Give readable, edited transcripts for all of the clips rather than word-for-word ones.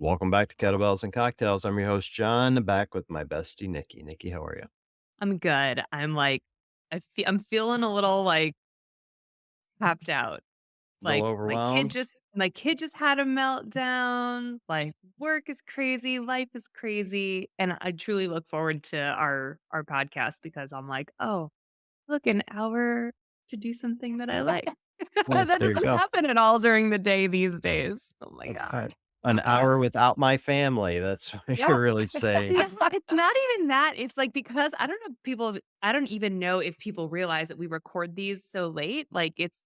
Welcome back to Kettlebells and Cocktails. I'm your host, John, back with my bestie, Nikki. Nikki, how are you? I'm good. I'm feeling a little, tapped out. A little overwhelmed? My kid just had a meltdown, work is crazy, life is crazy, and I truly look forward to our podcast because I'm like, "Oh, look, an hour to do something that I like." Yeah, That there you doesn't go. happen at all during the day these days. Oh my That's god. right. An hour without my family. That's what you Yep. really say. No, it's not even that. It's like because I don't even know if people realize that we record these so late. It's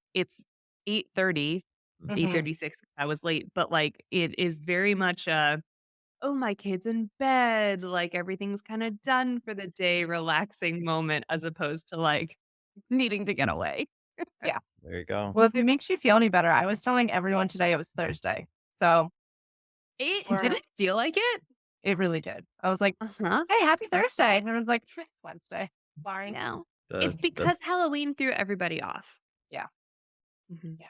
8:30, Mhm. 8:36. I was late, but it is very much oh, my kid's in bed, like everything's kind of done for the day, relaxing moment as opposed to needing to get away. Yeah. There you go. Well, if it makes you feel any better, I was telling everyone today it was Thursday. So It we're didn't feel like it. it really did. I was like, Uh-huh. "Hey, happy Thursday." And everyone's like, "It's Wednesday." I Fine. know. The, It's the, because Halloween threw everybody off. Yeah. Mhm. Yeah.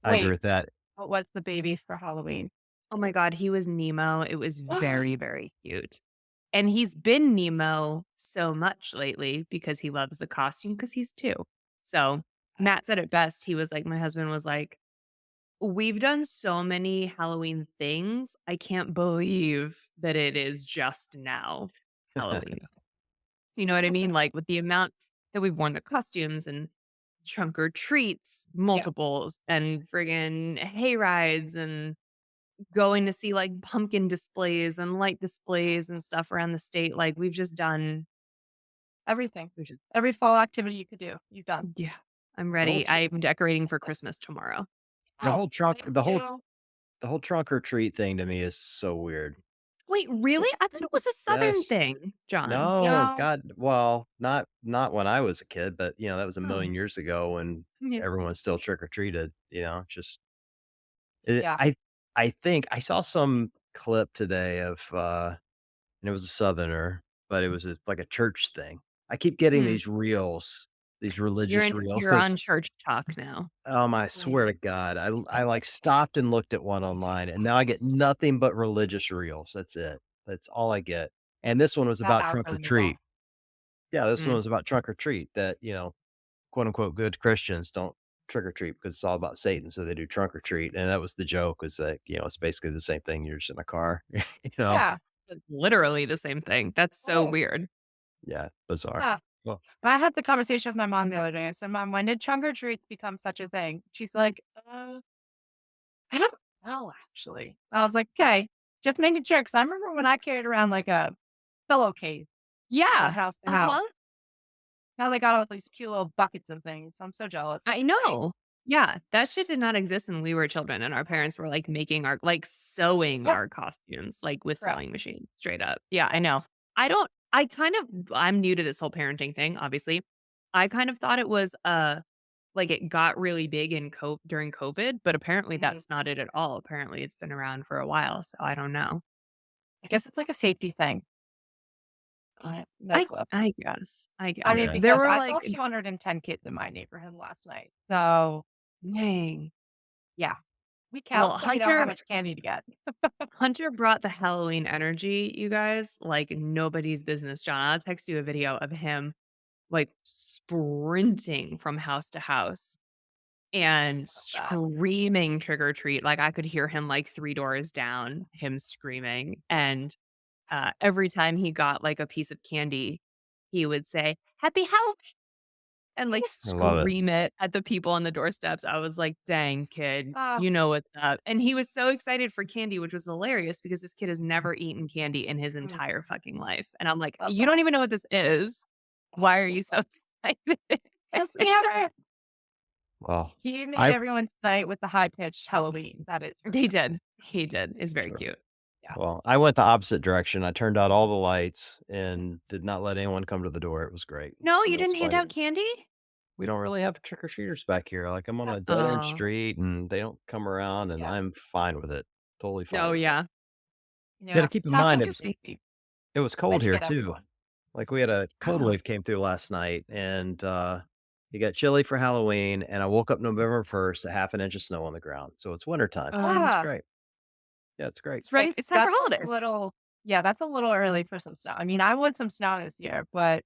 I agree Wait, with that. what was the baby for Halloween? Oh my god, he was Nemo. It was very, very cute. And he's been Nemo so much lately because he loves the costume because he's 2. So, Matt said it best. He was like my husband was like, "We've done so many Halloween things. I can't believe that it is just now Halloween." You know what I mean? Like, with the amount that we've worn the costumes and trunk or treats, Yeah. multiples, and friggin' hay rides and going to see, pumpkin displays and light displays and stuff around the state, we've just done Everything. we've just Every fall activity you could do, you've done. yeah, I'm The whole ready. tr- I'm decorating for Christmas tomorrow. the Oh, whole trunk thank the whole you. the whole trunk or treat thing to me is so weird. Wait, really? I thought it was a Southern Yes. thing, John. No, No. God, well, not when I was a kid, but that was a million Oh, years ago when yeah. everyone still trick or treated, just it, Yeah. I think I saw some clip today of and it was a Southerner, but it was like a church thing. I keep getting Hmm. these reels, these religious reels, You're because on church talk now. I swear to God, I like stopped and looked at one online, and now I get nothing but religious reels. That's it. That's all I get. And this one was That about trunk or algorithm is off. treat. Yeah, this one Mm. was about trunk or treat. That quote unquote good Christians don't trick or treat because it's all about Satan, so they do trunk or treat. And that was the joke, was that it's basically the same thing. You're just in a car, you know. Yeah. It's literally the same thing. That's so Oh, weird. Yeah, bizarre. yeah. Well, I had the conversation with my mom the other day. I said, "Mom, when did trunk or treats become such a thing?" She's like, I don't know, actually." I was like, "Okay, just making sure." Because I remember when I carried around like a pillowcase from Yeah. house to Uh-huh. house. Now they got all these cute little buckets and things. I'm so jealous. I Great. know. Yeah, that shit did not exist when we were children, and our parents were, making sewing Yep. our costumes, with Correct. sewing machines, straight up. Yeah, I know. I don't I kind of I'm new to this whole parenting thing, obviously. I kind of thought it was, it got really big during COVID, but apparently Mhm. that's not it at all. Apparently it's been around for a while, so I don't know. I guess it's like a safety thing. No I clue. I guess. I I guess. mean, yeah. There because were, I saw 210 kids in my neighborhood last night. So dang. yeah, we Well, count so we know how much candy to get. Hunter brought the Halloween energy, you guys, like nobody's business. John, I'll text you a video of him sprinting from house to house and Love that. screaming trick or treat. Like I could hear him like 3 doors down, him screaming. And every time he got a piece of candy, he would say, "Happy Halloween," and, I love it. scream it at the people on the doorsteps. I was like, "Dang, kid, Ah, you know what's up." And he was so excited for candy, which was hilarious because this kid has never eaten candy in his mm, entire fucking life. And I'm like, love "You don't that. even know what this is. Why are you so excited?" Because we never Well, he made I everyone's night with the high pitched Halloween. That is for He sure. did. He did. It's very sure. cute. Yeah. Well, I went the opposite direction. I turned out all the lights and did not let anyone come to the door. It was great. No, you That's didn't hand fine. out candy? We don't really have trick or treaters back here. Like, I'm on a dead end Oh. street and they don't come around, and Yeah. I'm fine with it. Totally fine Oh, with it. yeah. You gotta Yeah. keep in That's mind interesting. it was Then cold you here get too. everyone. Like, we had a cold Oh. wave came through last night, and it got chilly for Halloween, and I woke up November 1st, a half an inch of snow on the ground. So it's wintertime. It's Oh. Ah, great. Yeah, it's great. It's ready. It's time for That's a holidays. little, yeah, that's a little early for some snow. I mean, I want some snow this year, but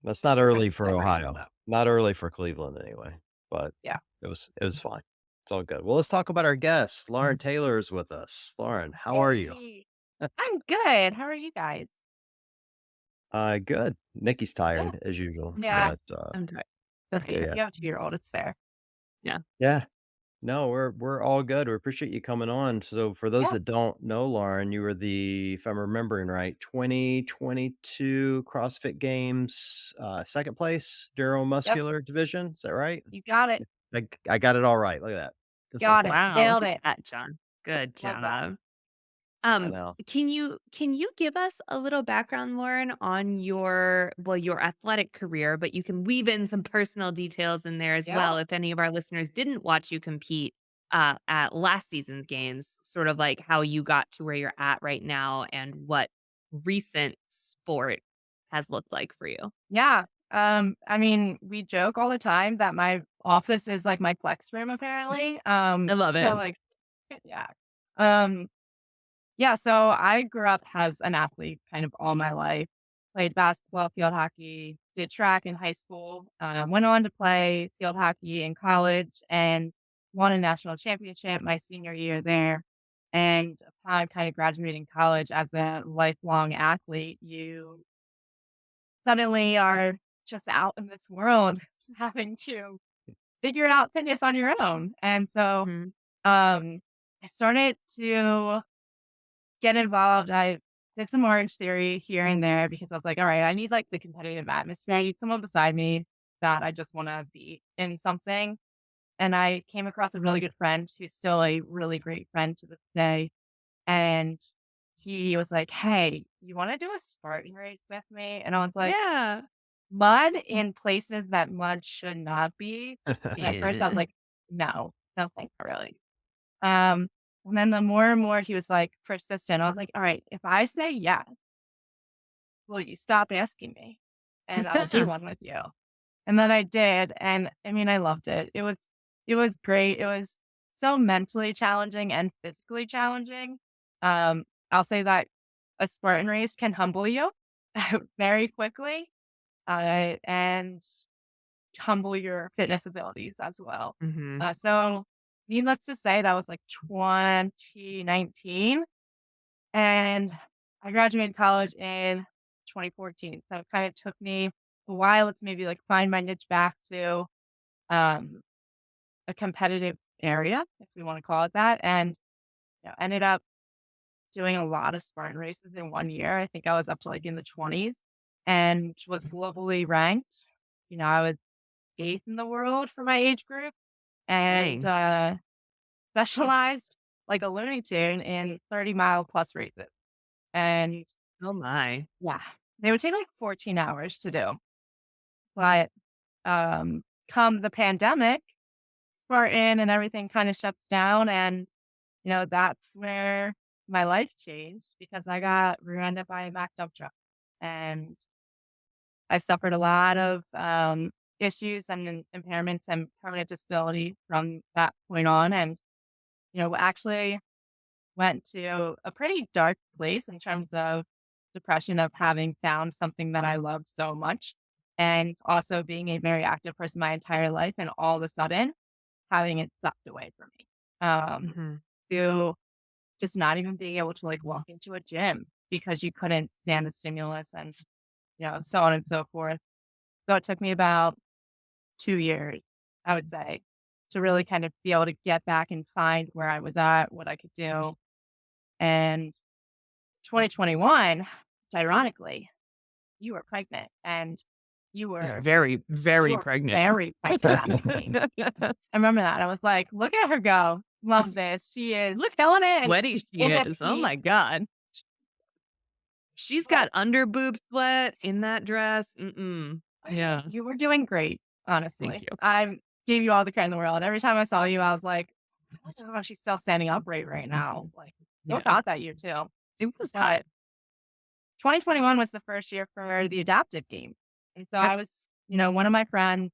That's not I early should for still bring some Ohio. snow. Not early for Cleveland anyway, but Yeah. it was fine. It's all good. Well, let's talk about our guest. Lauren Taylor is with us. Lauren, how are you? Hey, I'm good. How are you guys? Good. Nikki's Yeah. tired as usual, Yeah. but, I'm tired. Okay. yeah, If yeah. you have a 2-year-old, it's fair. Yeah. Yeah. No, we're all good. We appreciate you coming on. So for those Yeah. that don't know, Lauren, you were the, if I'm remembering right, 2022 CrossFit Games, second place, Yep. neuromuscular division. Is that right? You got it. I got it all right. Look at that. Just like Got that. it. Wow, look Nailed at it. that, John. Good Love that. job. I know. Can you give us a little background, Lauren, on your athletic career, but you can weave in some personal details in there as Yeah. well if any of our listeners didn't watch you compete at last season's games, sort of like how you got to where you're at right now and what recent sport has looked like for you. Yeah. I mean, we joke all the time that my office is like my flex room, apparently. I love So it. like, yeah. Um, yeah, so I grew up as an athlete kind of all my life. Played basketball, field hockey, did track in high school, went on to play field hockey in college and won a national championship my senior year there. And upon kind of graduating college as a lifelong athlete, you suddenly are just out in this world having to figure out fitness on your own. And so Mhm. I started to get involved. I did some Orange Theory here and there because I was like, all right, I need like the competitive atmosphere. I need someone beside me that I just want to be in something. And I came across a really good friend who's still a really great friend to this day. And he was like, hey, you want to do a Spartan race with me? And I was like, Yeah. mud in places that mud should not be. And at first I was Yeah. like, no, no, thanks, really. Um, and then the more and more he was like persistent, I was like, all right, if I say yes, will you stop asking me? And I'll do one with you. And then I did. And I mean, I loved it. It was great. It was so mentally challenging and physically challenging. I'll say that a Spartan race can humble you very quickly, and humble your fitness abilities as well. Mhm. So needless to say, that was like 2019. And I graduated college in 2014. So it kind of took me a while to maybe like find my niche back to um, a competitive area, if we want to call it that. And ended up doing a lot of Spartan races in one year. I think I was up to like in the 20s and was globally ranked. I was eighth in the world for my age group and Dang. specialized like a Looney Tune in 30-mile plus races. And Oh my. yeah, they would take like 14 hours to do. But come the pandemic, Spartan and everything kind of shuts down. And, that's where my life changed because I got rear-ended by a Mack dump truck. And I suffered a lot of issues and impairments and permanent disability from that point on. And, actually went to a pretty dark place in terms of depression of having found something that I loved so much and also being a very active person my entire life and all of a sudden having it sucked away from me. Mhm. To just not even being able to like walk into a gym because you couldn't stand the stimulus and so on and so forth. So it took me about 2 years, I would say, to really kind of be able to get back and find where I was at, what I could do. And 2021, ironomically, you were pregnant and you It's were very, you very were pregnant. very pregnant at me. I remember that. I was like, look at her go. Love this. She is Look how killing it sweaty she in the is. Oh heat. my god. She's But got under boob sweat in that dress. Mm-mm. Yeah. you were doing great, Thank honestly. you. I gave you all the credit in the world. Every time I saw you, I was like, oh, she's still standing upright right now. Like, it was Yeah. hot that year too. It was hot. But 2021 was the first year for the adaptive game. And so Yep. I was, one of my friends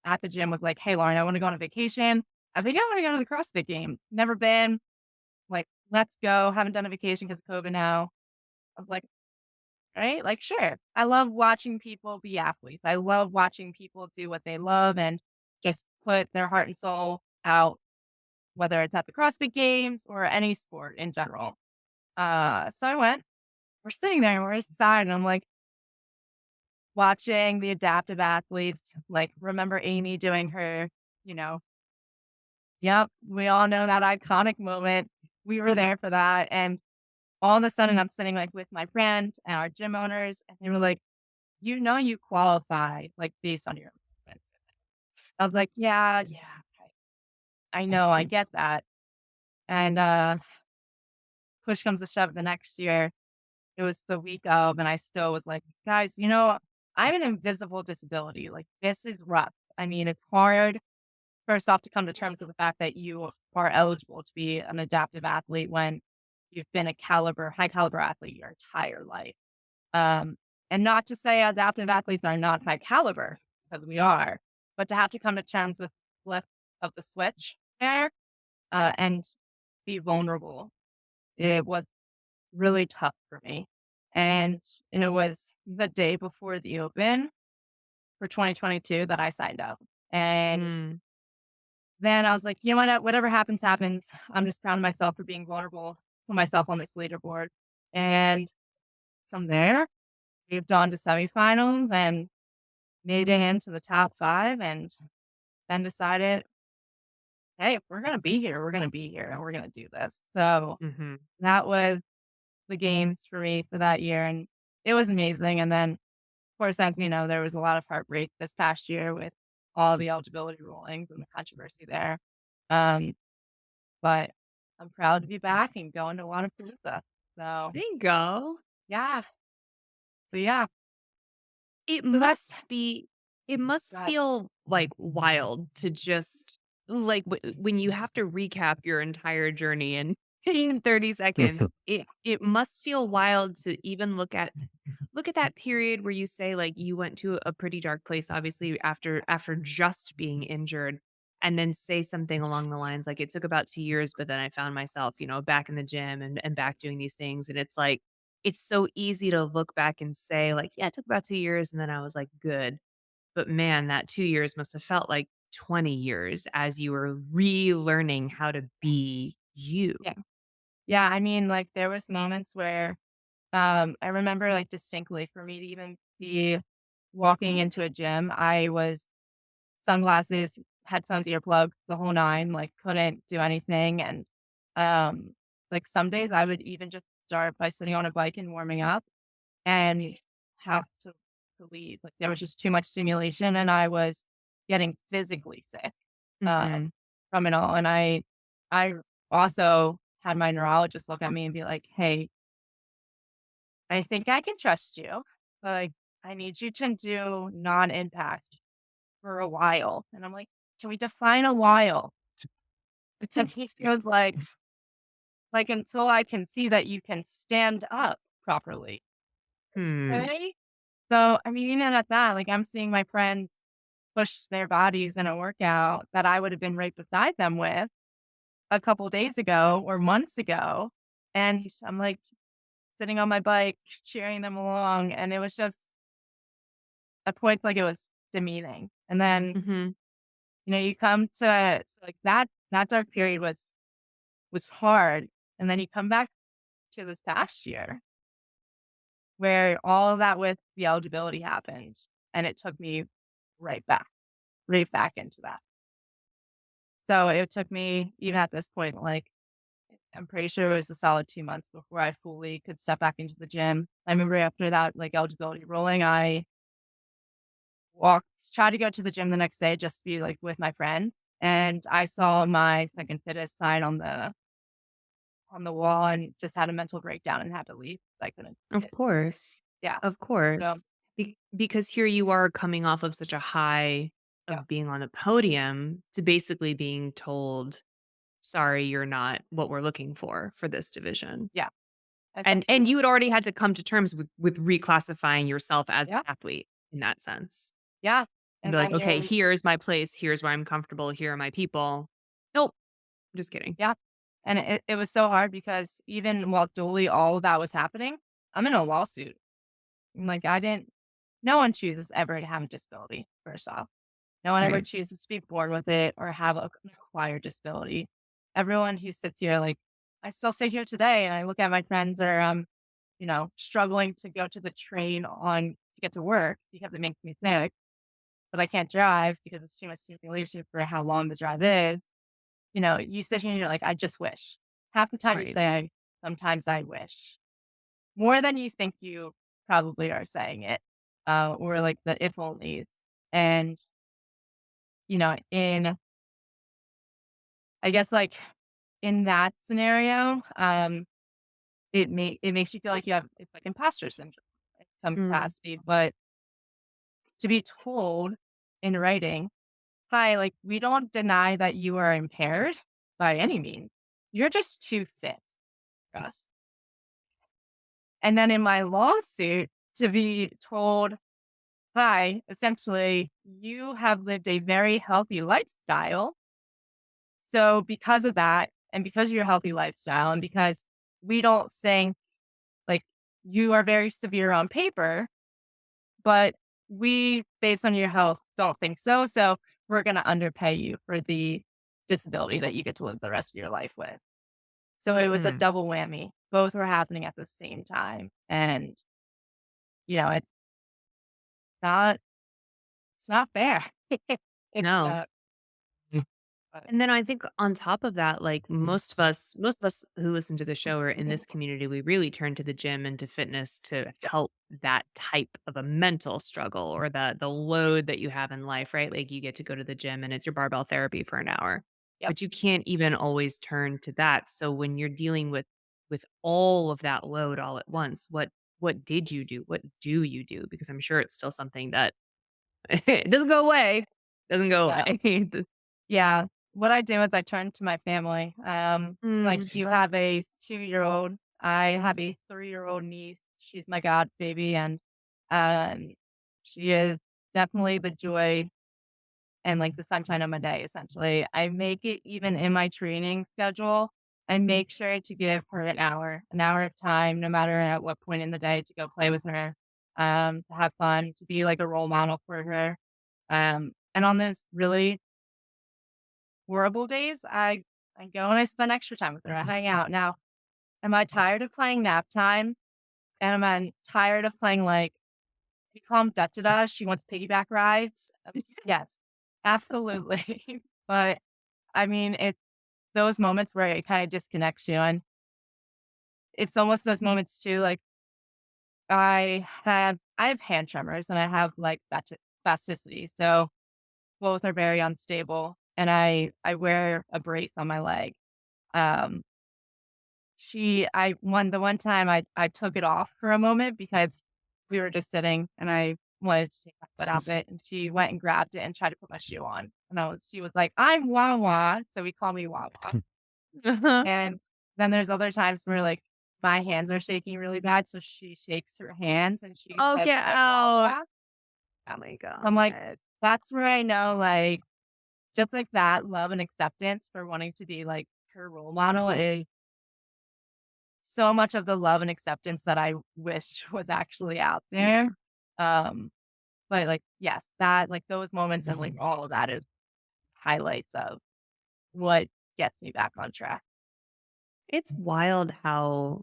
at the gym was like, hey, Lauren, I want to go on a vacation. I think I want to go to the CrossFit game. Never been. Like, let's go. Haven't done a vacation because of COVID now. I was like, right? Like, sure. I love watching people be athletes. I love watching people do what they love and just put their heart and soul out, whether it's at the CrossFit Games or any sport in general. So I went. We're sitting there and we're inside, and I'm like watching the adaptive athletes. Like, remember Amy doing her, you know, yep, we all know that iconic moment. We were there for that. And all of a sudden, I'm sitting like with my friend and our gym owners, and they were like, you qualify like based on your movements. I was like, yeah, yeah, I know, I get that. And push comes to shove the next year. It was the week of, and I still was like, guys, I have an invisible disability. Like, this is rough. I mean, it's hard, first off, to come to terms with the fact that you are eligible to be an adaptive athlete when you've been a high caliber athlete your entire life. Um, and not to say adaptive athletes are not high caliber, because we are, but to have to come to terms with flip of the switch there, and be vulnerable, it was really tough for me. And it was the day before the open for 2022 that I signed up. And Mm. then I was like, you know what, whatever happens, happens. I'm just proud of myself for being vulnerable, put myself on this leaderboard. And from there, moved on to semifinals and made it into the top 5, and then decided, hey, if we're going to be here, we're going to be here and we're going to do this. So Mhm. that was the games for me for that year. And it was amazing. And then, of course, as we know, there was a lot of heartbreak this past year with all the eligibility rulings and the controversy there. Um, but I'm proud to be back and going to Wannapalooza. So There you go. yeah, but yeah, It so that's must be it must that. feel, like, wild to just like, when you have to recap your entire journey in in 30 seconds, it must feel wild to even look at that period where you say, like, you went to a pretty dark place, obviously, after just being injured, and then say something along the lines like, "It took about 2 years, but then I found myself, back in the gym and back doing these things," and it's like, it's so easy to look back and say, like, "Yeah, it took about 2 years, and then I was, like, good." But man, that 2 years must have felt like 20 years as you were relearning how to be you. Yeah. Yeah, I mean, like, there was moments where, I remember, like, distinctly for me to even be walking into a gym, I was sunglasses, headphones, earplugs, the whole 9, like, couldn't do anything, and, um, like, some days I would even just start by sitting on a bike and warming up and have to leave, like, there was just too much stimulation, and I was getting physically sick, Mhm. um, from it all, and I also had my neurologist look at me and be like, "Hey, I think I can trust you, but, like, I need you to do non-impact for a while." And I'm like, "Can we define a while?" Because he feels like, "Until I can see that you can stand up properly." Hmm. Right? So, I mean, even at that, like, I'm seeing my friends push their bodies in a workout that I would have been right beside them with a couple days ago or months ago, and I'm, like, sitting on my bike, cheering them along, and it was just at points, like, it was demeaning. And then, Mhm. you come to so, like, that dark period was hard, and then you come back to this past year where all of that with the eligibility happened, and it took me right back right back into that. So, it took me, even at this point, like, I'm pretty sure it was a solid 2 months before I fully could step back into the gym. I remember after that, like, eligibility ruling, I walked tried to go to the gym the next day just to be, like, with my friends, and I saw my second fittest sign on the wall and just had a mental breakdown and had to leave. I couldn't take Of it. course. Yeah. Of So, course. Because here you are coming off of such a high yeah. of being on the podium to basically being told, "Sorry, you're not what we're looking for this division." Yeah. And Essentially. you had already had to come to terms with reclassicifying yourself as an Yeah. athlete in that sense. Yeah. And And be like, then "Okay, there here's my place, here's where I'm comfortable, here are my people." Nope, just kidding. yeah. And it was so hard because even while dually all of that was happening, I'm in a lawsuit. Like, no one chooses ever to have a disability, first off. No one ever Right. chooses to be born with it or have an acquired disability. Everyone who sits here, like, I still sit here today and I look at my friends that are, struggling to go to the train to get to work because it makes me sick, but I can't drive because it's too much stimulation for how long the drive is. You sit here and you're like, I just wish. Half the time you Right. say, sometimes I wish. More than you think you probably are saying it, or like the if onlys. And, I guess like in that scenario, it makes you feel like it's like imposter syndrome in some Mm. capacity. But to be told in writing, hi, like we don't deny that you are impaired by any means. You're just too fit for us. And then in my lawsuit, to be told, hi, essentially, you have lived a very healthy lifestyle. So because of that, and because of your healthy lifestyle, and because we don't think like you are very severe on paper, but we, based on your health, don't think so. So we're going to underpay you for the disability that you get to live the rest of your life with. So it was a Mm. double whammy. Both were happening at the same time. And, it's not, it's not fair. It's No. not. But And then I think on top of that, like most of us who listen to the show or in this community, we really turn to the gym and to fitness to help that type of a mental struggle or the load that you have in life, right? Like you get to go to the gym and it's your barbell therapy for an hour. yep. But you can't even always turn to that. So when you're dealing with all of that load all at once, what did you do? What do you do? Because I'm sure it's still something that it doesn't go away. Doesn't go Yeah. away. Yeah. What I do is I turn to my family. Like Mm. you have a 2-year-old. I have a 3-year-old niece. She's my god baby, and um, she is definitely the joy and like the sunshine of my day. Essentially, I make it even in my training schedule. I make sure to give her an hour of time, no matter at what point in the day, to go play with her, to have fun, to be like a role model for her. And on this really horrible days, I go and I spend extra time with her. I hang out. Now, am I tired of playing nap time? And am I tired of playing like we call them da She wants piggyback rides. Yes, absolutely. But I mean, it's those moments where it kind of disconnects you, and it's almost those moments too. Like I have hand tremors and I have like spasticity, so both are very unstable. And I wear a brace on my leg. Um, the one time I took it off for a moment because we were just sitting and I wanted to take my foot off it, and she went and grabbed it and tried to put my shoe on. And she was like, I'm Wawa. So we call me Wawa. Uh-huh. And then there's other times where like my hands are shaking really bad. So she shakes her hands and she Oh, says, get I'm out. Wawa. Oh my I'm like, god. that's where I know, like, just like that love and acceptance for wanting to be like her role model is so much of the love and acceptance that I wish was actually out there. Um, but like, yes, that like those moments and like all of that is highlights of what gets me back on track. It's wild how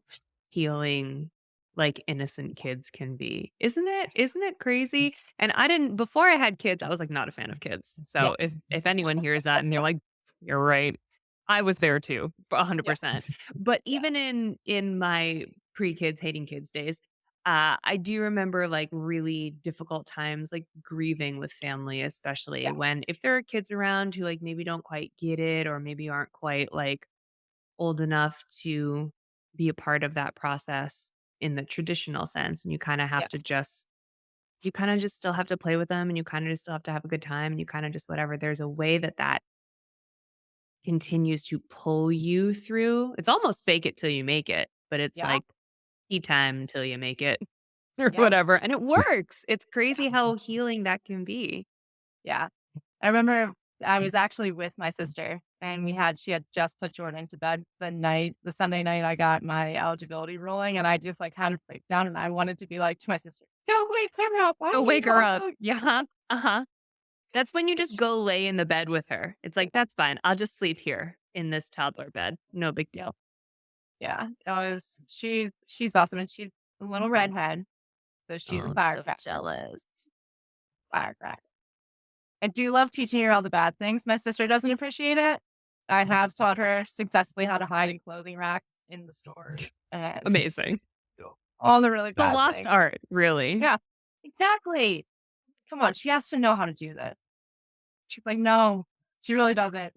healing, like, innocent kids can be. Isn't it? Isn't it crazy? And I didn't before I had kids, I was, like, not a fan of kids. Yeah. So if anyone hears that and they're like, "You're right," I was there too, for Yeah. 100%. But Yeah. even in my pre-kids, hating kids days, I do remember, like, really difficult times, like, grieving with family, especially Yeah. when if there are kids around who, like, maybe don't quite get it or maybe aren't quite, like, old enough to be a part of that process in the traditional sense, and Yeah. you kinda just still have to play with them, and you kinda just still have to have a good time, and you kinda just whatever. There's a way that that continues to pull you through. It's almost fake it till you make it, but it's Yeah. like tea time until you make it or Yeah. whatever, and it works. It's Yeah. crazy how healing that can be. Yeah. I remember I was actually with my sister, and she had just put Jordan to bed the Sunday night I got my eligibility ruling, and I just like had a breakdown, and I wanted to be like to my sister, "Go wake her up! I Go need wake her up. to." Yeah. Uh-huh. That's when you just go lay in the bed with her. It's like, "That's fine. I'll just sleep here in this toddler bed. No big deal." Yeah, she's awesome, and she's a little redhead, so she's a Oh, I'm so firecracker, jealous. firecracker. I do love teaching her all the bad things. My sister doesn't appreciate it. I have taught her successfully how to hide in clothing racks in the store and Amazing. all the really The bad lost things. art, really. Yeah, exactly. Come on, she has to know how to do this. She's like, no, she really doesn't.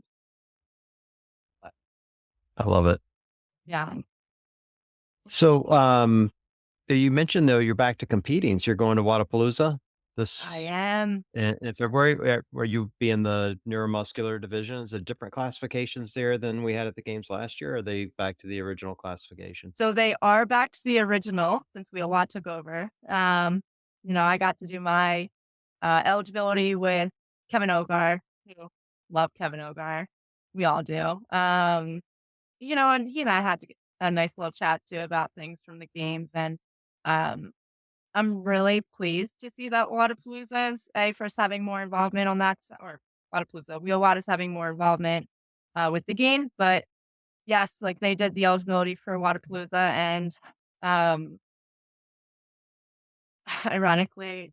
But I love it. yeah, So, you mentioned though you're back to competing. So you're going to Wadapalooza I this am. in February. Where you be in the neuromuscular division? Is it different classifications there than we had at the games last year? Or are they back to the original classifications? So they are back to the original since we a lot took over. I got to do my eligibility with Kevin Ogar. Who love Kevin Ogar. We all do. And he and I had a nice little chat too about things from the games, and um, I'm really pleased to see that Wadapalooza is first having more involvement on that, or Wadapalooza, Wheel Wad is having more involvement with the games. But yes, like they did the eligibility for Wadapalooza, and um, ironically,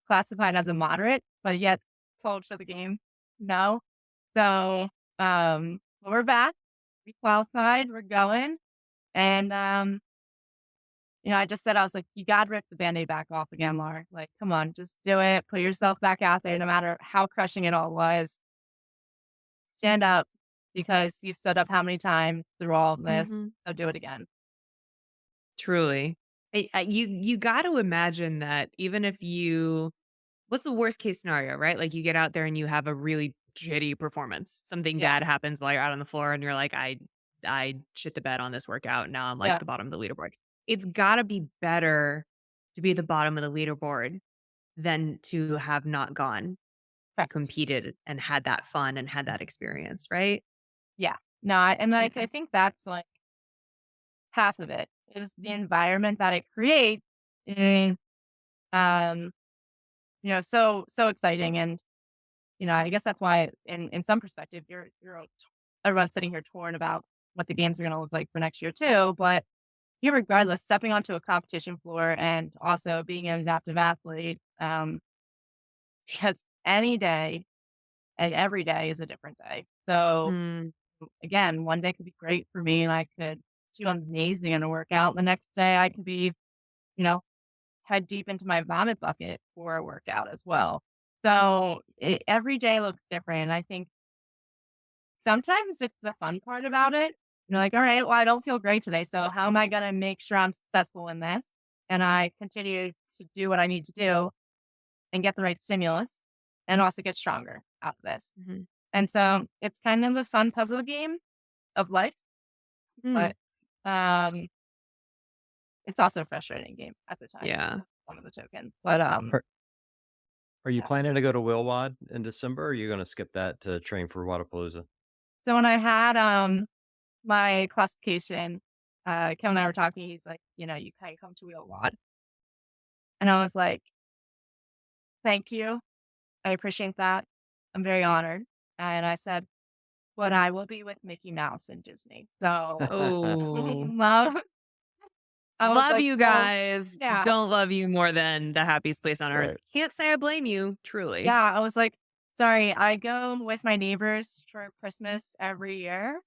classified as a moderate, but yet told for the game no. So we're back, we qualified, we're going, and I just said, I was like, you got to rip the Band-Aid back off again, Laura. Like, come on, just do it. Put yourself back out there, no matter how crushing it all was. Stand up because you've stood up how many times through all of this. Mhm. So do it again. Truly. You got to imagine that even if what's the worst case scenario, right? Like you get out there and you have a really shitty performance. Something Yeah. bad happens while you're out on the floor and you're like, I shit the bed on this workout. Now I'm like Yeah. the bottom of the leaderboard. It's got to be better to be at the bottom of the leaderboard than to have not gone, Correct. competed, and had that fun and had that experience, right? Yeah. No, I think that's like half of it. It was the environment that it creates is, um, so exciting. And, I guess that's why in some perspective, everyone's sitting here torn about what the games are going to look like for next year too. But regardless, stepping onto a competition floor and also being an adaptive athlete, because any day and every day is a different day. So Mm, again, one day could be great for me and I could do amazing in a workout. The next day I could be, you know, head deep into my vomit bucket for a workout as well. So every day looks different. And I think sometimes it's the fun part about it. You're like, all right, well, I don't feel great today. So how am I going to make sure I'm successful in this? And I continue to do what I need to do and get the right stimulus and also get stronger out of this. mhm. And so it's kind of a fun puzzle game of life, Mm, but um, it's also a frustrating game at the time. yeah. One of the token, but Are, are you yeah. planning to go to Wilwad in December? Or are you going to skip that to train for Wadapalooza? So when I had my classification, Kevin and I were talking. He's like, you can come to Wheel Wad, and I was like, thank you, I appreciate that. I'm very honored. And I said, but I will be with Mickey Mouse and Disney. So Oh, love. I was love like, you well, guys. yeah, Don't love you more than the happiest place on earth. Right. Can't say I blame you, truly. yeah. I was like, sorry, I go with my neighbors for Christmas every year.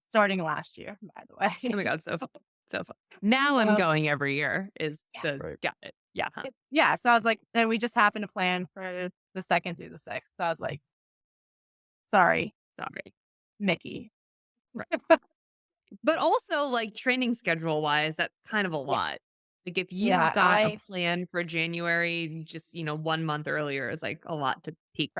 Starting last year, by the Oh my way. god, so fun. So fun. Now I'm Um, going every year is yeah. the Right. got it. Yeah. Huh. Yeah, so I was like, and we just happened to plan for the 2nd through the 6th. So I was like, sorry, Sorry. Mickey. Right. But also like training schedule wise, that's kind of a Yeah. lot. Like if you've Yeah, got a plan for January, just 1 month earlier is like a lot to peak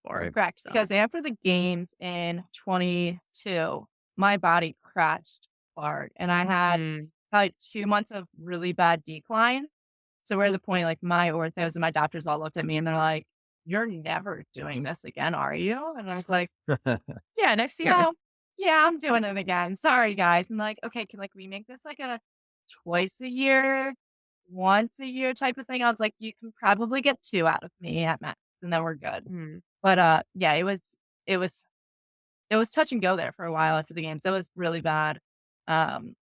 for. Right. correct. So Because after the games in 22, my body crashed hard. And I had mm, probably 2 months of really bad decline. So we're at the point like my orthos and my doctors all looked at me and they're like, you're never doing this again, are you? And I was like, Yeah, next year. no, yeah, I'm doing it again. Sorry, guys. I'm like, okay, can like we make this like a twice a year, once a year type of thing? I was like, you can probably get 2 out of me at max, and then we're good. Mm, But yeah, it was it was touch and go there for a while after the games. It was really bad. Um,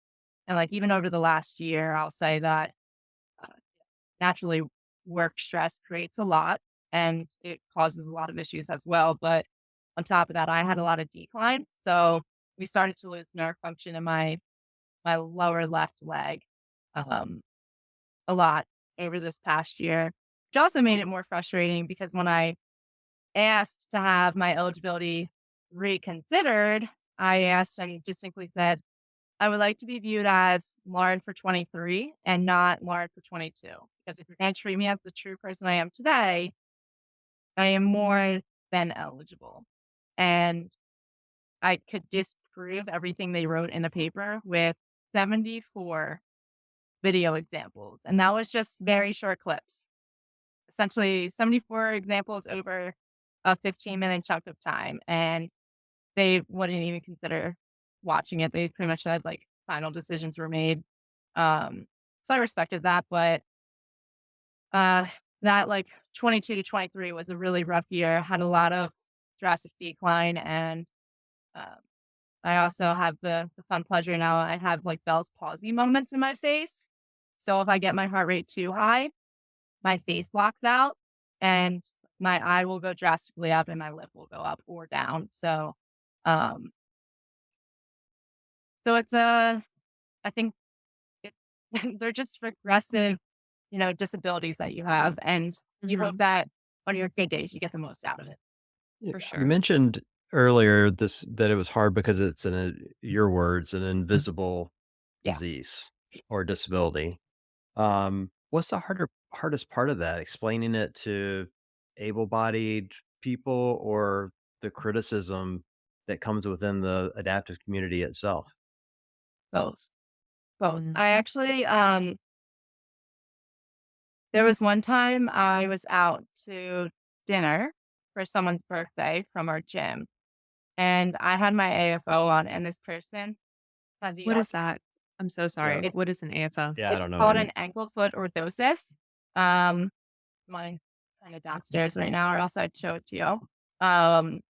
and like even over the last year, I'll say that uh, naturally work stress creates a lot and it causes a lot of issues as well. But on top of that, I had a lot of decline. So we started to lose nerve function in my lower left leg um, a lot over this past year, which also made it more frustrating because when I asked to have my eligibility reconsidered, I asked and distinctly said, I would like to be viewed as Lauren for 23 and not Lauren for 22. Because if you're going to treat me as the true person I am today, I am more than eligible. And I could disprove everything they wrote in the paper with 74 video examples. And that was just very short clips, essentially 74 examples over a 15-minute chunk of time. And they wouldn't even consider watching it. They pretty much said like final decisions were made. So I respected that, but uh, that like 22 to 23 was a really rough year. Had a lot of drastic decline, and uh, I also have the fun pleasure now. I have like Bell's palsy moments in my face. So if I get my heart rate too high, my face blocks out, and my eye will go drastically up, and my lip will go up or down. Um, so it's I think it, they're just regressive, disabilities that you have, and you mhm, hope that on your good days you get the most out of it. Yeah, for you sure. mentioned earlier this that it was hard because it's your words, an invisible Yeah. disease or disability. What's the hardest part of that? Explaining it to able-bodied people or the criticism that comes within the adaptive community itself? Both. Both. Mm. I actually, there was one time I was out to dinner for someone's birthday from our gym, and I had my AFO on, and this person had the What is that? I'm so Yeah. sorry. it, What is an AFO? Yeah, I it's don't know called any. an ankle foot orthosis. Um, mine kind of downstairs right now, or else I'd show it to you. Um,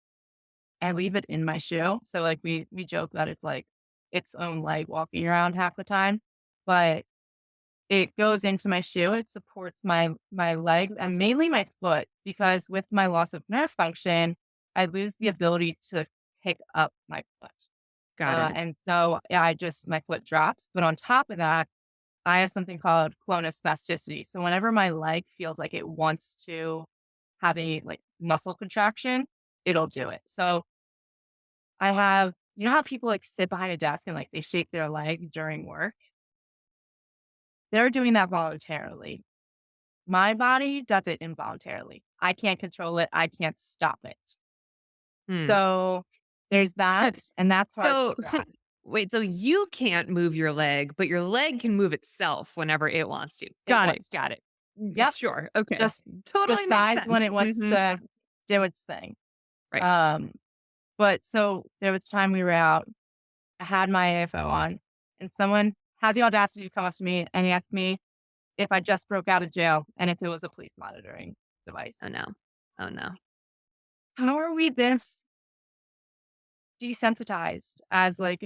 I leave it in my shoe. So like we joke that it's like its own leg walking around half the time, but it goes into my shoe. It supports my leg and mainly my foot because with my loss of nerve function, I lose the ability to pick up my foot. Got it. And so yeah, my foot drops. But on top of that, I have something called clonus spasticity. So whenever my leg feels like it wants to have a like muscle contraction, it'll do it. So I have, how people like sit behind a desk and like they shake their leg during work? They're doing that voluntarily. My body does it involuntarily. I can't control it. I can't stop it. Hmm. So there's that. And that's hard to So, grasp. wait, so you can't move your leg, but your leg can move itself whenever it wants to. It Got it. wants to. Got it. Yep. Sure. Okay. Just Totally makes decides when sense. it wants Mhm. to do its thing. Right. Um, but so there was time we were out. I had my AFO on, and someone had the audacity to come up to me and ask me if I just broke out of jail and if it was a police monitoring device. Oh, no. Oh, no. How are we this desensitized as like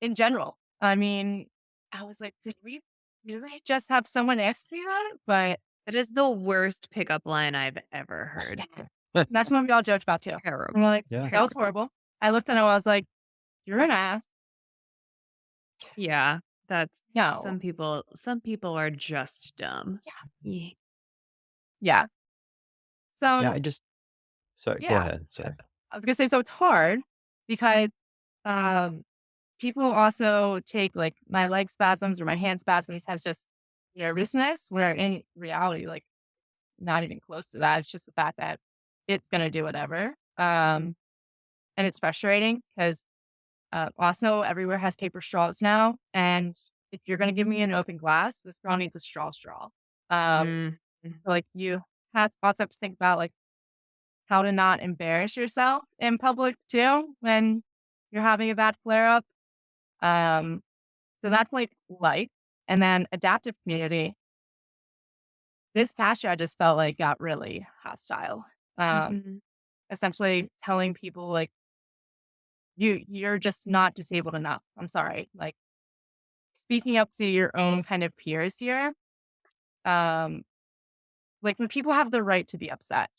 in general? I mean, I was like, did we really just have someone ask me that? But That is the worst pickup line I've ever heard. that's what we all joked about too. Terrible. I'm like, Yeah. that was horrible. I looked at him, I was like, you're an ass. Yeah. That's No. some people are just dumb. Yeah. Ye Yeah. Yeah, So I just sorry, go yeah, ahead, sorry. I was gonna say, so it's hard because um people also take like my leg spasms or my hand spasms has just nervousness, where in reality, like not even close to that. It's just the fact that it's gonna do whatever. And it's frustrating because also everywhere has paper straws now. And if you're gonna give me an open glass, this girl needs a straw. Mm. So like you has also have to think about, like, how to not embarrass yourself in public too when you're having a bad flare up. Um, so that's like life. And then adaptive community. This past year, I just felt like got really hostile. Um, Mhm. essentially telling people like you're just not disabled enough. I'm sorry. Like speaking up to your own kind of peers here. Um, like when people have the right to be upset,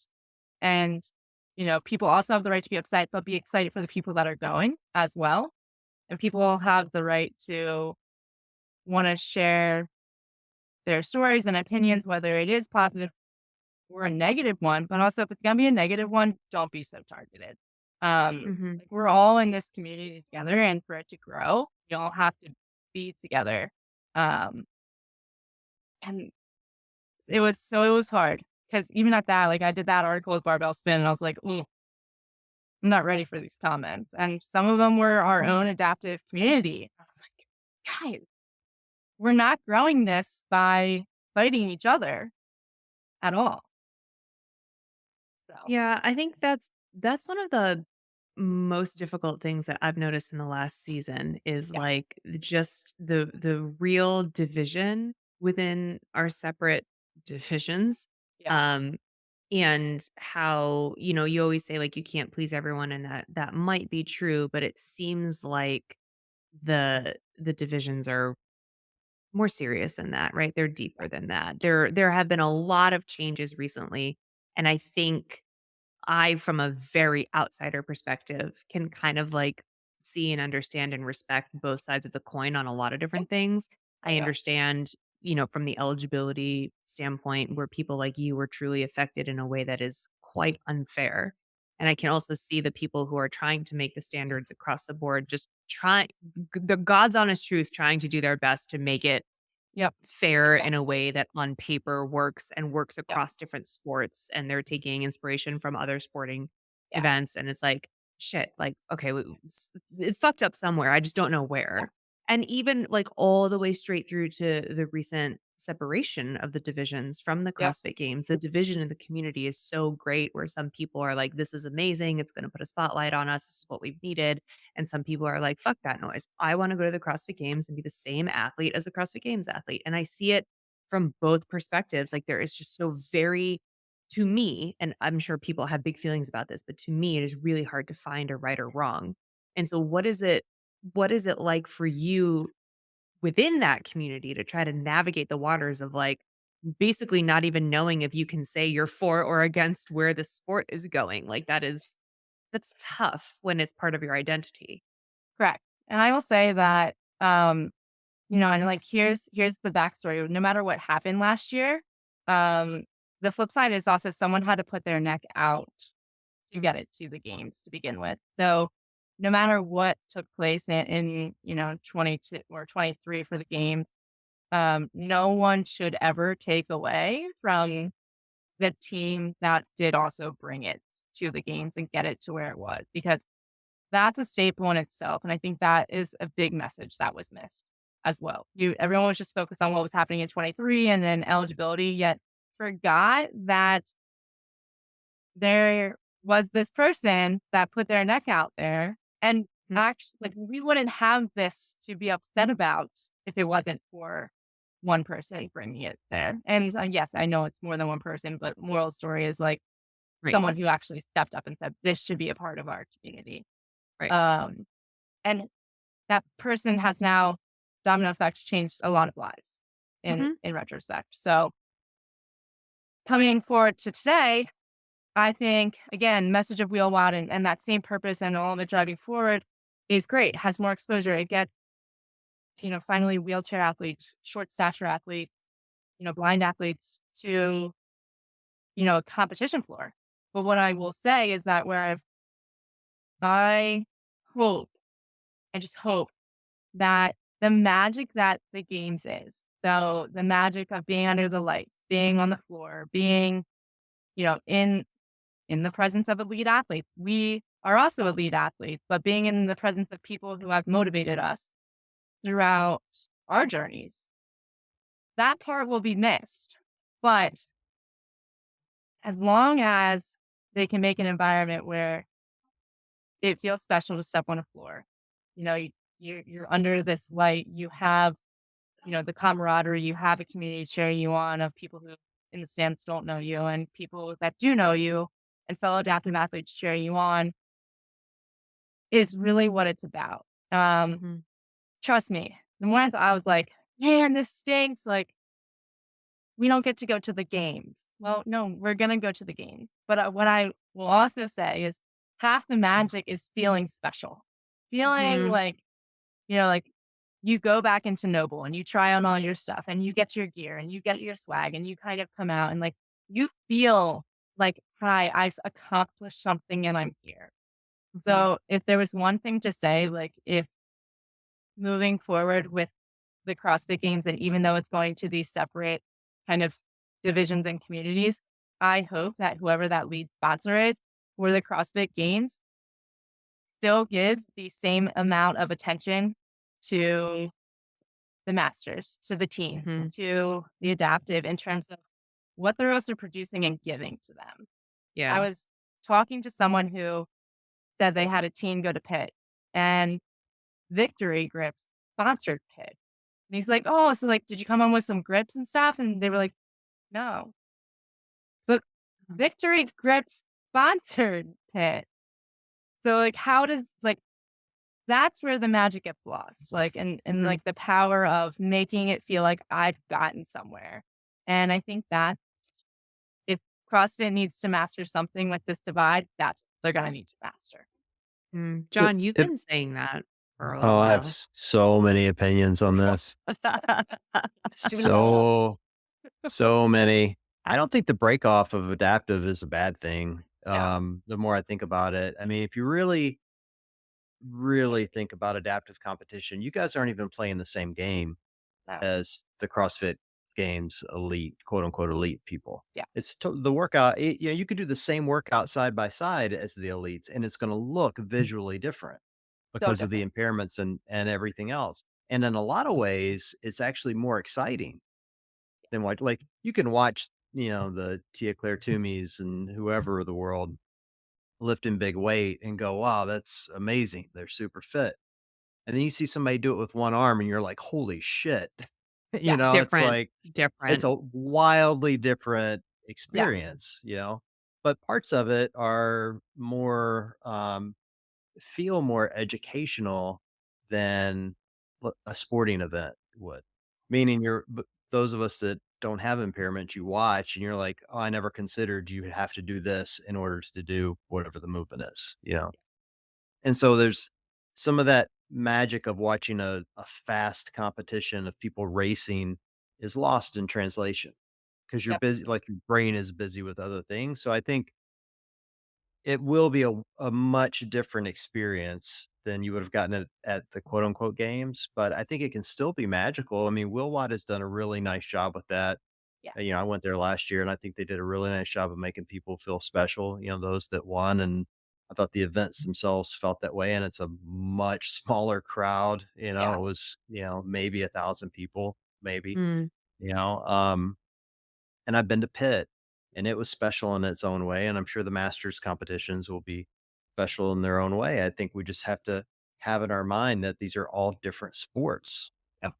and people also have the right to be upset, but be excited for the people that are going as well. And people have the right to want to share their stories and opinions, whether it is positive or a negative one. But also, if it's gonna be a negative one, don't be so targeted. Mhm. Like we're all in this community together, and for it to grow, you all have to be together. Um, and it was hard because even at that, like I did that article with barbell spin, and I was like, ooh, I'm not ready for these comments. And some of them were our own adaptive community. I was like, guys, we're not growing this by fighting each other at all. So Yeah, I think that's one of the most difficult things that I've noticed in the last season is yeah, like just the real division within our separate divisions. yeah, Um and how, you always say like you can't please everyone and that might be true, but it seems like the divisions are more serious than that, right? They're yeah, deeper than that. There have been a lot of changes recently, and I think I, from a very outsider perspective, can kind of like see and understand and respect both sides of the coin on a lot of yeah, different things. I yeah, understand, from the eligibility standpoint, where people like you were truly affected in a way that is quite unfair. And I can also see the people who are trying to make the standards across the board, just try the God's honest truth, trying to do their best to make it yep, fair in a exactly, way that on paper works and works yep, across different sports, and they're taking inspiration from other sporting yeah, events, and it's like, "Shit, like, okay, it's fucked up somewhere, I just don't know yeah, where." And even, like, all the way straight through to the recent separation of the divisions from the yep, CrossFit Games, the division in the community is so great where some people are like, "This is amazing, it's gonna put a spotlight on us, this is what we've needed," and some people are like, "Fuck that noise. I wanna go to the CrossFit Games and be the same athlete as the CrossFit Games athlete." And I see it from both perspectives. Like, there is just so very to me, and I'm sure people have big feelings about this, but to me, it is really hard to find a right or wrong. And so what is it like for you within that community to try to navigate the waters of, like, basically not even knowing if you can say you're for or against where the sport is going? Like, that's tough when it's part of your identity. correct. And I will say that, and like here's the backstory. No matter what happened last year, um, the flip side is also someone had to put their neck out to get it to the games to begin with. So no matter what took place in 22 or 23 for the games, no one should ever take away from the team that did also bring it to the games and get it to where it was, because that's a staple in itself. And I think that is a big message that was missed as well. Everyone was just focused on what was happening in 23 and then eligibility, yet forgot that there was this person that put their neck out there. And Mhm. actually, like, we wouldn't have this to be upset about if it wasn't for one person bringing it there. And yes, I know it's more than one person, but moral story is like Right, someone who actually stepped up and said, this should be a part of our community. right. Um, and that person has now domino effect changed a lot of lives Mhm. in retrospect. So coming forward to today, I think, again, message of Wheel Wild and that same purpose and all the driving forward is great, has more exposure. It gets, finally wheelchair athletes, short stature athletes, blind athletes to, a competition floor. But what I will say is that I hope, I just hope that the magic that the games is, so the magic of being under the lights, being on the floor, being, in the presence of elite athletes. We are also elite athletes, but being in the presence of people who have motivated us throughout our journeys, that part will be missed. But as long as they can make an environment where it feels special to step on a floor. You know, you're under this light. You have, the camaraderie. You have a community cheering you on of people who in the stands don't know you and people that do know you and fellow adaptive athletes cheering you on is really what it's about. Mhm. Trust me. The more I was like, man, this stinks. Like, we don't get to go to the games. Well, no, we're going to go to the games. But what I will also say is half the magic is feeling special, feeling Mhm. like you go back into Noble and you try on all your stuff and you get your gear and you get your swag and you kind of come out and like you feel like, hi, I've accomplished something and I'm here. Mhm. So if there was one thing to say, like if moving forward with the CrossFit Games, and even though it's going to these separate kind of divisions and communities, I hope that whoever that lead sponsor is for the CrossFit Games still gives the same amount of attention to the masters, to the teams, Mhm. to the adaptive in terms of what they're also producing and giving to them. I Yeah. was talking to someone who said they had a team go to Pitt and Victory Grips sponsored Pitt. And he's like, "Oh, so like, did you come on with some grips and stuff?" And they were like, "No." But Victory Grips sponsored Pitt. So like how does like that's where the magic gets lost. Like and Mhm. like the power of making it feel like I've gotten somewhere. And I think that if CrossFit needs to master something with this divide, that's what they're gonna need to master. Mm. It John, you've it been saying that for a little oh, I have while. so many opinions on this. Let's do it all. So, so many. I don't think the break off of adaptive is a bad thing. No, The more I think about it, I mean, if you really, really think about adaptive competition, you guys aren't even playing the same game no. as the CrossFit Games elite, quote unquote, elite people. Yeah. The workout. You could do the same workout side by side as the elites, and it's going to look visually different So because of the different. impairments and everything else. And in a lot of ways, it's actually more exciting than what like you can watch, the Tia Claire Toomey's and whoever of the world lifting big weight and go, wow, that's amazing. They're super fit. And then you see somebody do it with one arm and you're like, holy shit. Yeah. It's Different. like it's Different. a wildly different Yeah. experience. But parts of it are more feel more educational than a sporting event would. Meaning those of us that don't have impairment, you watch and you're like, "Oh, I never considered you have to do this in order to do whatever the movement is?" And so there's some of that magic of watching a fast competition of people racing is lost in translation because you're Yep. busy, like your brain is busy with other things. So I think it will be a much different experience than you would have gotten at the quote unquote games, but I think it can still be magical. I mean, Will Watt has done a really nice job with that. Yeah. I went there last year and I think they did a really nice job of making people feel special, those that won. And I thought the events themselves felt that way. And it's a much smaller crowd. Yeah. It was, maybe 1,000 people, maybe, Mm. you know. And I've been to Pitt, and it was special in its own way, and I'm sure the masters competitions will be special in their own way. I think we just have to have in our mind that these are all different sports. Yep.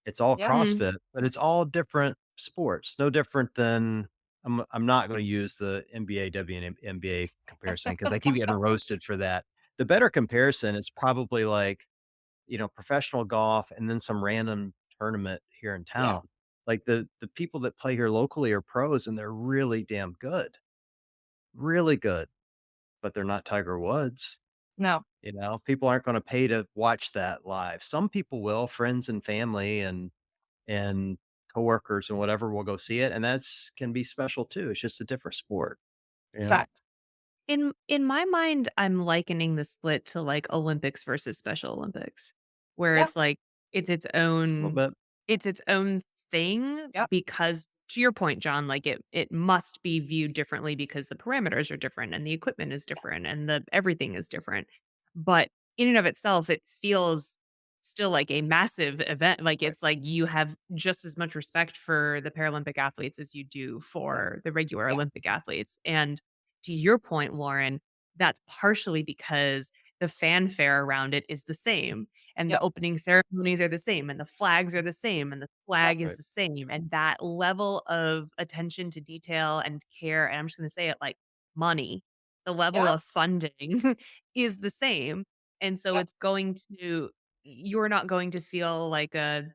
It's all Yep. Mhm. CrossFit, but it's all different sports. No different than I'm not gonna use the NBA, WNBA comparison because I keep getting roasted for that. The better comparison is probably like, professional golf and then some random tournament here in Yeah. town. Like the people that play here locally are pros and they're really damn good. Really good, but they're not Tiger Woods. No. People aren't going to pay to watch that live. Some people will, friends and family and coworkers and whatever will go see it and that's can be special too. It's just a different sport, you know. Fact. In my mind, I'm likening the split to, like, Olympics versus Special Olympics, where Yeah. it's like, it's its A little own bit. it's its own thing Yep. because to your point, John, like, it must be viewed differently because the parameters are different and the equipment is different and the everything is different. But in and of itself, it feels still like a massive event. Like it's like you have just as much respect for the Paralympic athletes as you do Yeah. for the regular Yeah. Olympic athletes. And to your point, Lauren, that's partially because the fanfare around it is the same and the Yep. opening ceremonies are the same and the flags are the same and the Yep. flag is Right. the same. And that level of attention to detail and care, and I'm just going to say it like money, the level Yep. of funding is the same. And so Yep. it's going to, you're not going to feel like a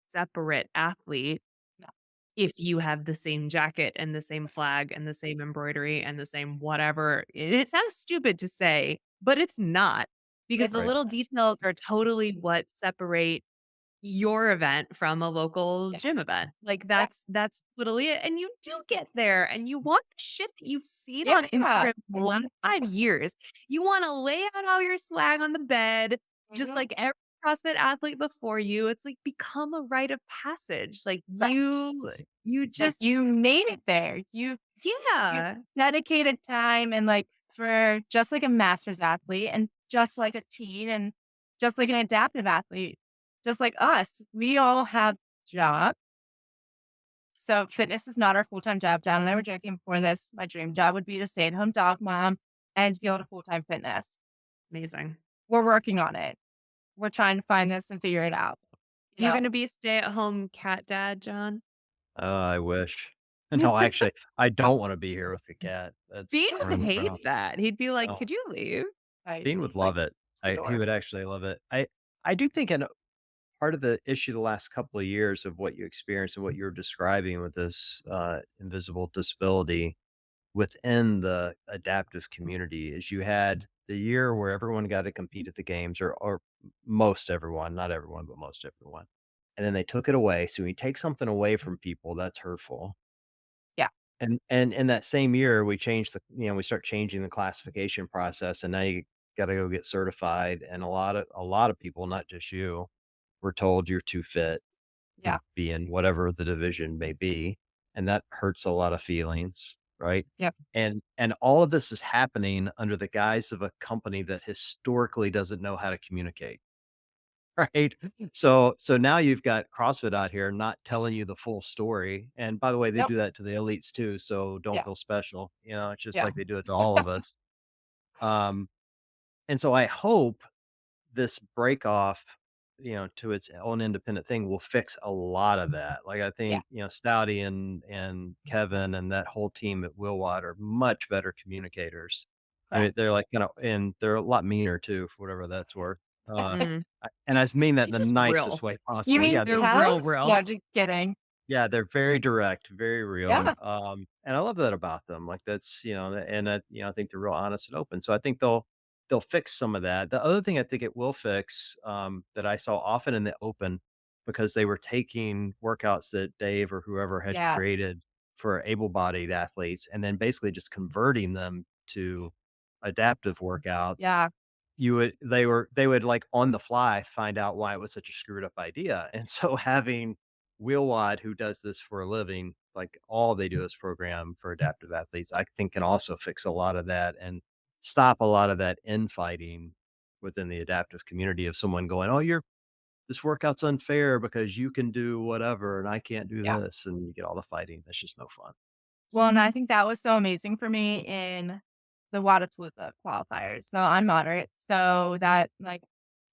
separate athlete No. if you have the same jacket and the same Right. flag and the same embroidery and the same whatever. It sounds stupid to say, but it's not, because It's the Right. little details are totally what separate your event from a local yeah. gym event. Like Yeah. that's literally it. And you do get there and you want the shit that you've seen on Yeah. Instagram for the last 5 years. You want to lay out all your swag on the bed, just Mhm. like every CrossFit athlete before you. It's like become a rite of passage. Like Right. you Like, just you made it there. You yeah. dedicated time and, like, for just like a master's athlete and just like a teen and just like an adaptive athlete, just like us, we all have jobs. So fitness is not our full-time job. John and I were joking before this. My dream job would be to stay-at-home dog mom and to be able to full-time fitness. Amazing. We're working on it. We're trying to find this and figure it out, you You know? gonna be a stay-at-home cat dad, John? Oh, I wish. No, actually, I don't wanna be here with the cat. That's Bean would running hate around. that. He'd be like, Oh, "Could you leave?" Right. Dean would He's like, love it. "It's the He door." would actually love it. I do think an part of the issue the last couple of years of what you experienced and what you're describing with this, invisible disability within the adaptive community is you had the year where everyone got to compete at the games or most everyone, not everyone, but most everyone. And then they took it away. So when you take something away from people, that's hurtful. Yeah. And in that same year, we changed we start changing the classification process, and now you gotta go get certified, and a lot of people, not just you, were told you're too fit to Yeah. be in whatever the division may be, and that hurts a lot of feelings, right? Yep. And all of this is happening under the guise of a company that historically doesn't know how to communicate. Right. So now you've got CrossFit out here not telling you the full story, and by the way, they Yep. do that to the elites too, so don't Yeah. feel special, it's just Yeah. like they do it to all of us. Um, and so I hope this break off, to its own independent thing will fix a lot of that. Like, I Yeah. think, Stouty and Kevin and that whole team at Willwatt are much better communicators. I mean, Correct. they're like, and they're a lot meaner too, for whatever that's worth. Mm. And I mean that in They're the just nicest real. way You possible. mean Yeah, they're They're Kev? real, real. No, just kidding. yeah, they're very direct, very real, Yeah. and I love that about them, like, that's, and I think they're real honest and open, so I think they'll fix some of that. The other thing I think it will fix, that I saw often in the open, because they were taking workouts that Dave or whoever had Yes. created for able-bodied athletes, and then basically just converting them to adaptive workouts. Yeah. They would, like, on the fly, find out why it was such a screwed up idea, and so having Wheelwad, who does this for a living, like, all they do is program for adaptive athletes, I think can also fix a lot of that and stop a lot of that infighting within the adaptive community of someone going, "Oh, this workout's unfair because you can do whatever and I can't do Yeah. this," and you get all the fighting, that's just no fun. Well, and I think that was so amazing for me in the Wadapalooza qualifiers. So I'm moderate. So that, like,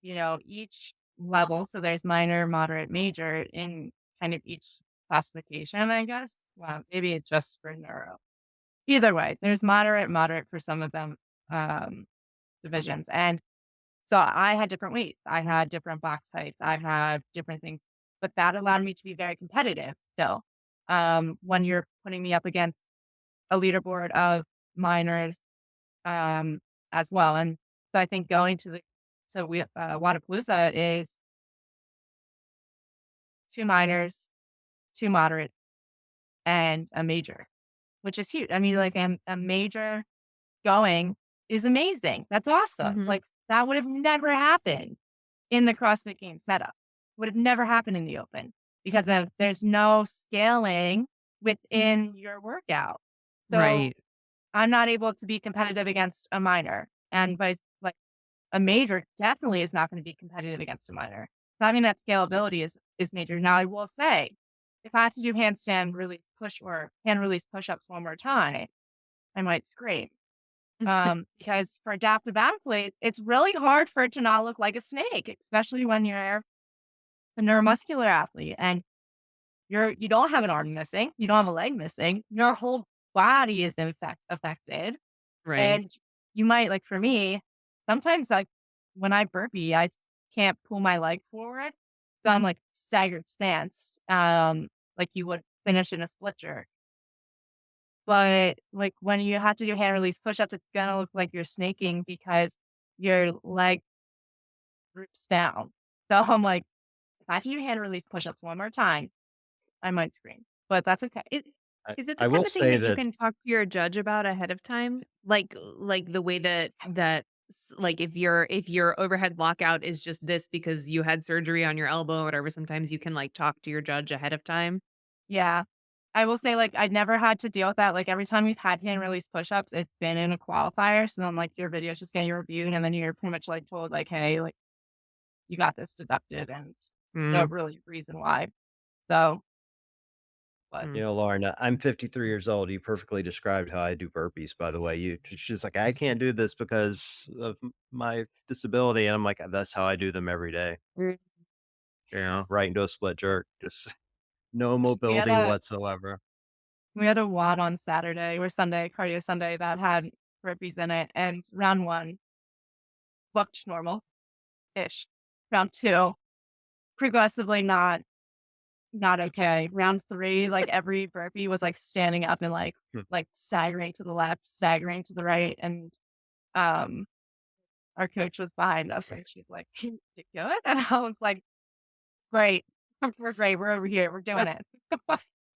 each level, so there's minor, moderate, major in kind of each classification, I guess. Well, maybe it's just for neuro. Either way, there's moderate, moderate for some of them divisions. And so I had different weights. I had different box heights. I had different things, but that allowed me to be very competitive still. When you're putting me up against a leaderboard of minors, um, as well. And so I think going to Wadapalooza is 2 minors, 2 moderate, and a major, which is huge. I mean, like, a major going is amazing. That's awesome. Mhm. Like, that would have never happened in the CrossFit Games setup. Would have never happened in the open because there's no scaling within your workout. So Right. I'm not able to be competitive against a minor and vice like a major definitely is not going to be competitive against a minor. So having that scalability is major. Now I will say, if I had to do handstand release push or hand release push ups one more time, I might scream. Because for adaptive athletes, it's really hard for it to not look like a snake, especially when you're a neuromuscular athlete and you don't have an arm missing, you don't have a leg missing, your whole body is affected. Right. And you might like for me, sometimes like when I burpee, can't pull my leg forward. So I'm like staggered stance, like you would finish in a split jerk. But like when you have to do hand release push-ups, it's gonna look like you're snaking because your leg droops down. So I'm like, if I have to do hand release push-ups one more time, I might scream, but that's okay. Is is it the I kind will of thing say that you that can talk to your judge about ahead of time? Like the way like if your overhead lockout is just this because you had surgery on your elbow or whatever, sometimes you can like talk to your judge ahead of time. Yeah. I will say, like, I never had to deal with that. Like, every time we've had hand release push-ups, it's been in a qualifier. So then, like, your video's just getting reviewed, and then you're pretty much, like, told, like, "Hey, like, you got this deducted," and no Mm, really reason why. So, but you mm. know, Lauren, I'm 53 years old. You perfectly described how I do burpees, by the way. She's like, I can't do this because of my disability. And I'm like, that's how I do them every day. Mm. You know, right into a split jerk. Just no we had mobility a whatsoever. we had a WOD on Saturday or Sunday, cardio Sunday, that had burpees in it, and round 1 looked normal-ish. Round 2, progressively not okay. Round 3, like, every burpee was, like, standing up and, Hmm. like, staggering to the left, staggering to the right, and, um, our coach was behind us, and she's like, "You good?" And I was like, "Great. We're great. We're over here. We're doing it."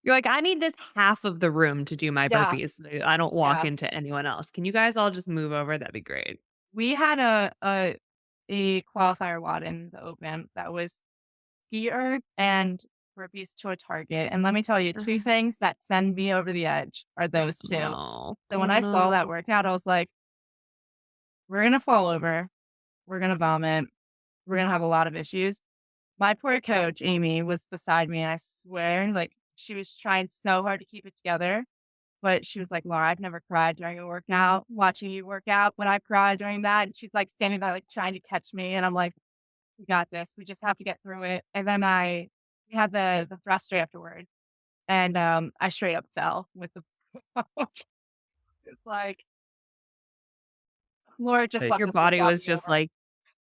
You're like, I need this half of the room to do my Yeah, burpees. I don't walk yeah. into anyone else. Can you guys all just move over? That'd be great. We had a qualifier WOD in the open that was ski erg and burpees to a target, and let me tell you, 2 Uh-huh. things that send me over the edge are those 2. Oh, So oh when I saw no. that workout, I was like, "We're gonna fall over. We're gonna vomit. We're gonna have a lot of issues." My poor coach, Amy, was beside me, and I swear, like, she was trying so hard to keep it together, but she was like, "Laura, I've never cried during a workout, watching you work out, but I cried during that." And she's, like, standing there, like, trying to catch me, and I'm like, "We got this. We just have to get through it." And then we had the thruster afterward, and, I straight up fell with the it's like, Laura, just Hey, let Your this body workout was be just over. like,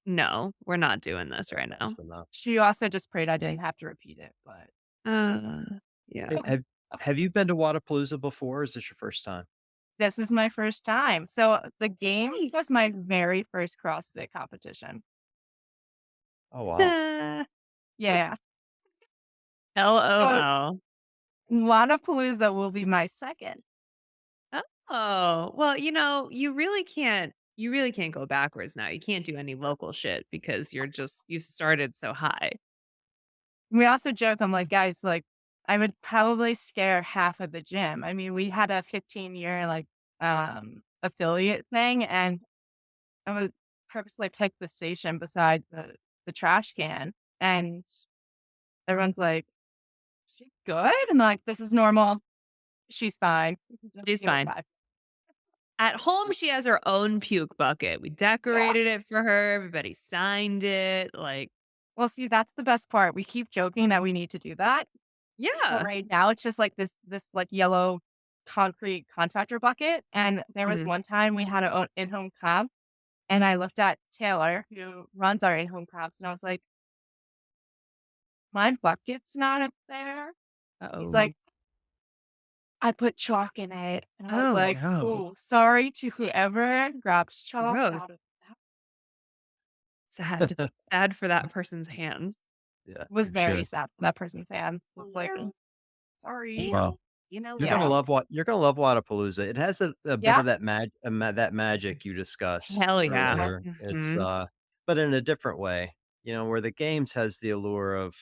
no, we're not doing this right now. that's enough. She also just prayed I didn't have to repeat it, but Uh, yeah. Hey, have you been to Wadapalooza before? Or is this your first time? this is my first time. So, the games Hey. was my very first CrossFit competition. Oh, wow. Yeah. So, LOL. Lollapalooza will be my second. Oh, well, you really can't go backwards now. You can't do any local shit because you started so high. We also joke, I'm like, "Guys, like, I would probably scare half of the gym." I mean, we had a 15-year, like, affiliate thing, and I would purposely pick the station beside the trash can, and everyone's like, "She good?" I'm like, "This is normal. She's fine. Just She's give it fine. 5." At home, she has her own puke bucket. We Yeah. decorated it for her. Everybody signed it. Like, Well, see, that's the best part. We keep joking that we need to do that, but yeah. right now it's just like this, like, yellow concrete contractor bucket, and there was Mhm. one time we had a in-home comp, and I looked at Taylor, who runs our in-home comps, and I was like, "My bucket's not up there." He's Uh-oh. like, "I put chalk in it." And I was Oh, like, no. "Oh, sorry to whoever grabs chalk Gross. out of that." Sad. Sad for that person's hands. Yeah, Was you very should. sad for that person's hands. It's like, "Oh, sorry." Well, Yeah. you're gonna love Wadapalooza. It has a bit Yeah. of that magic you discussed Hell yeah. Yeah. earlier. It's, Mhm. but in a different way, you know, where the games has the allure of,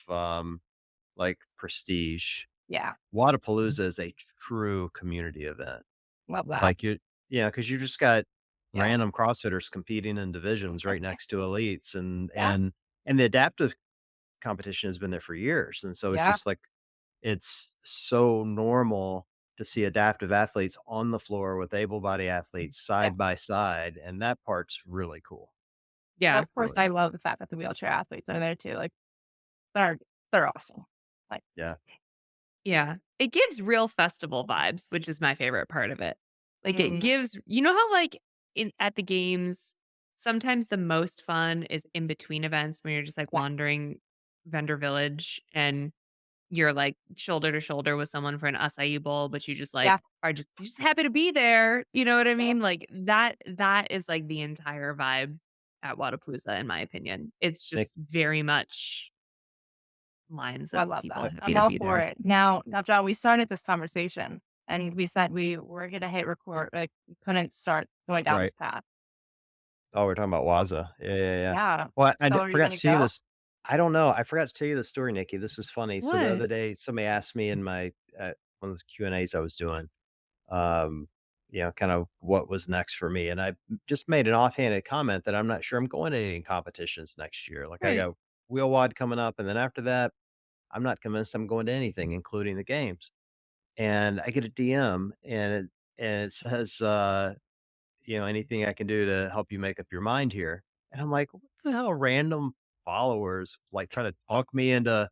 like, prestige. Yeah. Wadapalooza is a true community event. Love that. Like, you yeah, because you just got Yeah. random CrossFitters competing in divisions right next to elites, Yeah. and the adaptive competition has been there for years, and so it's Yeah. just like it's so normal to see adaptive athletes on the floor with able-bodied athletes Yeah. side by side, and that part's really cool, And Yeah. of course, really I cool. love the fact that the wheelchair athletes are there too. Like they're they're awesome. Like, Yeah, Yeah. It gives real festival vibes, which is my favorite part of it. Like it mm, gives you know how like in at the games, sometimes the most fun is in between events when you're just like yeah, wandering vendor village and you're like shoulder to shoulder with someone for an acai bowl, but you just yeah, like are just you're just happy to be there. You know what I yeah. mean? Like that is like the entire vibe at Wadapalooza, in my opinion. It's Nick, just very much lines I of love people that. what happy I'm to all be for there. it. Now, John, we started this conversation and we said we were gonna hit record. Like, we couldn't start going down right. this path. Oh, we're talking about Oh, Waza. Yeah, yeah, yeah. yeah. Well, So, are you forgot gonna to tell you go? this. I don't know. I forgot to tell you the story, Nikki. This is funny. So the What? other day, somebody asked me in my one of those Q&As I was doing, um, kind of what was next for me, and I just made an offhanded comment that I'm not sure I'm going to any competitions next year. Like I Right. got wheel wad coming up, and then after that, I'm not convinced I'm going to anything, including the games. And I get a DM, and it says, anything I can do to help you make up your mind here. And I'm like, what the hell? Random followers like trying to talk me into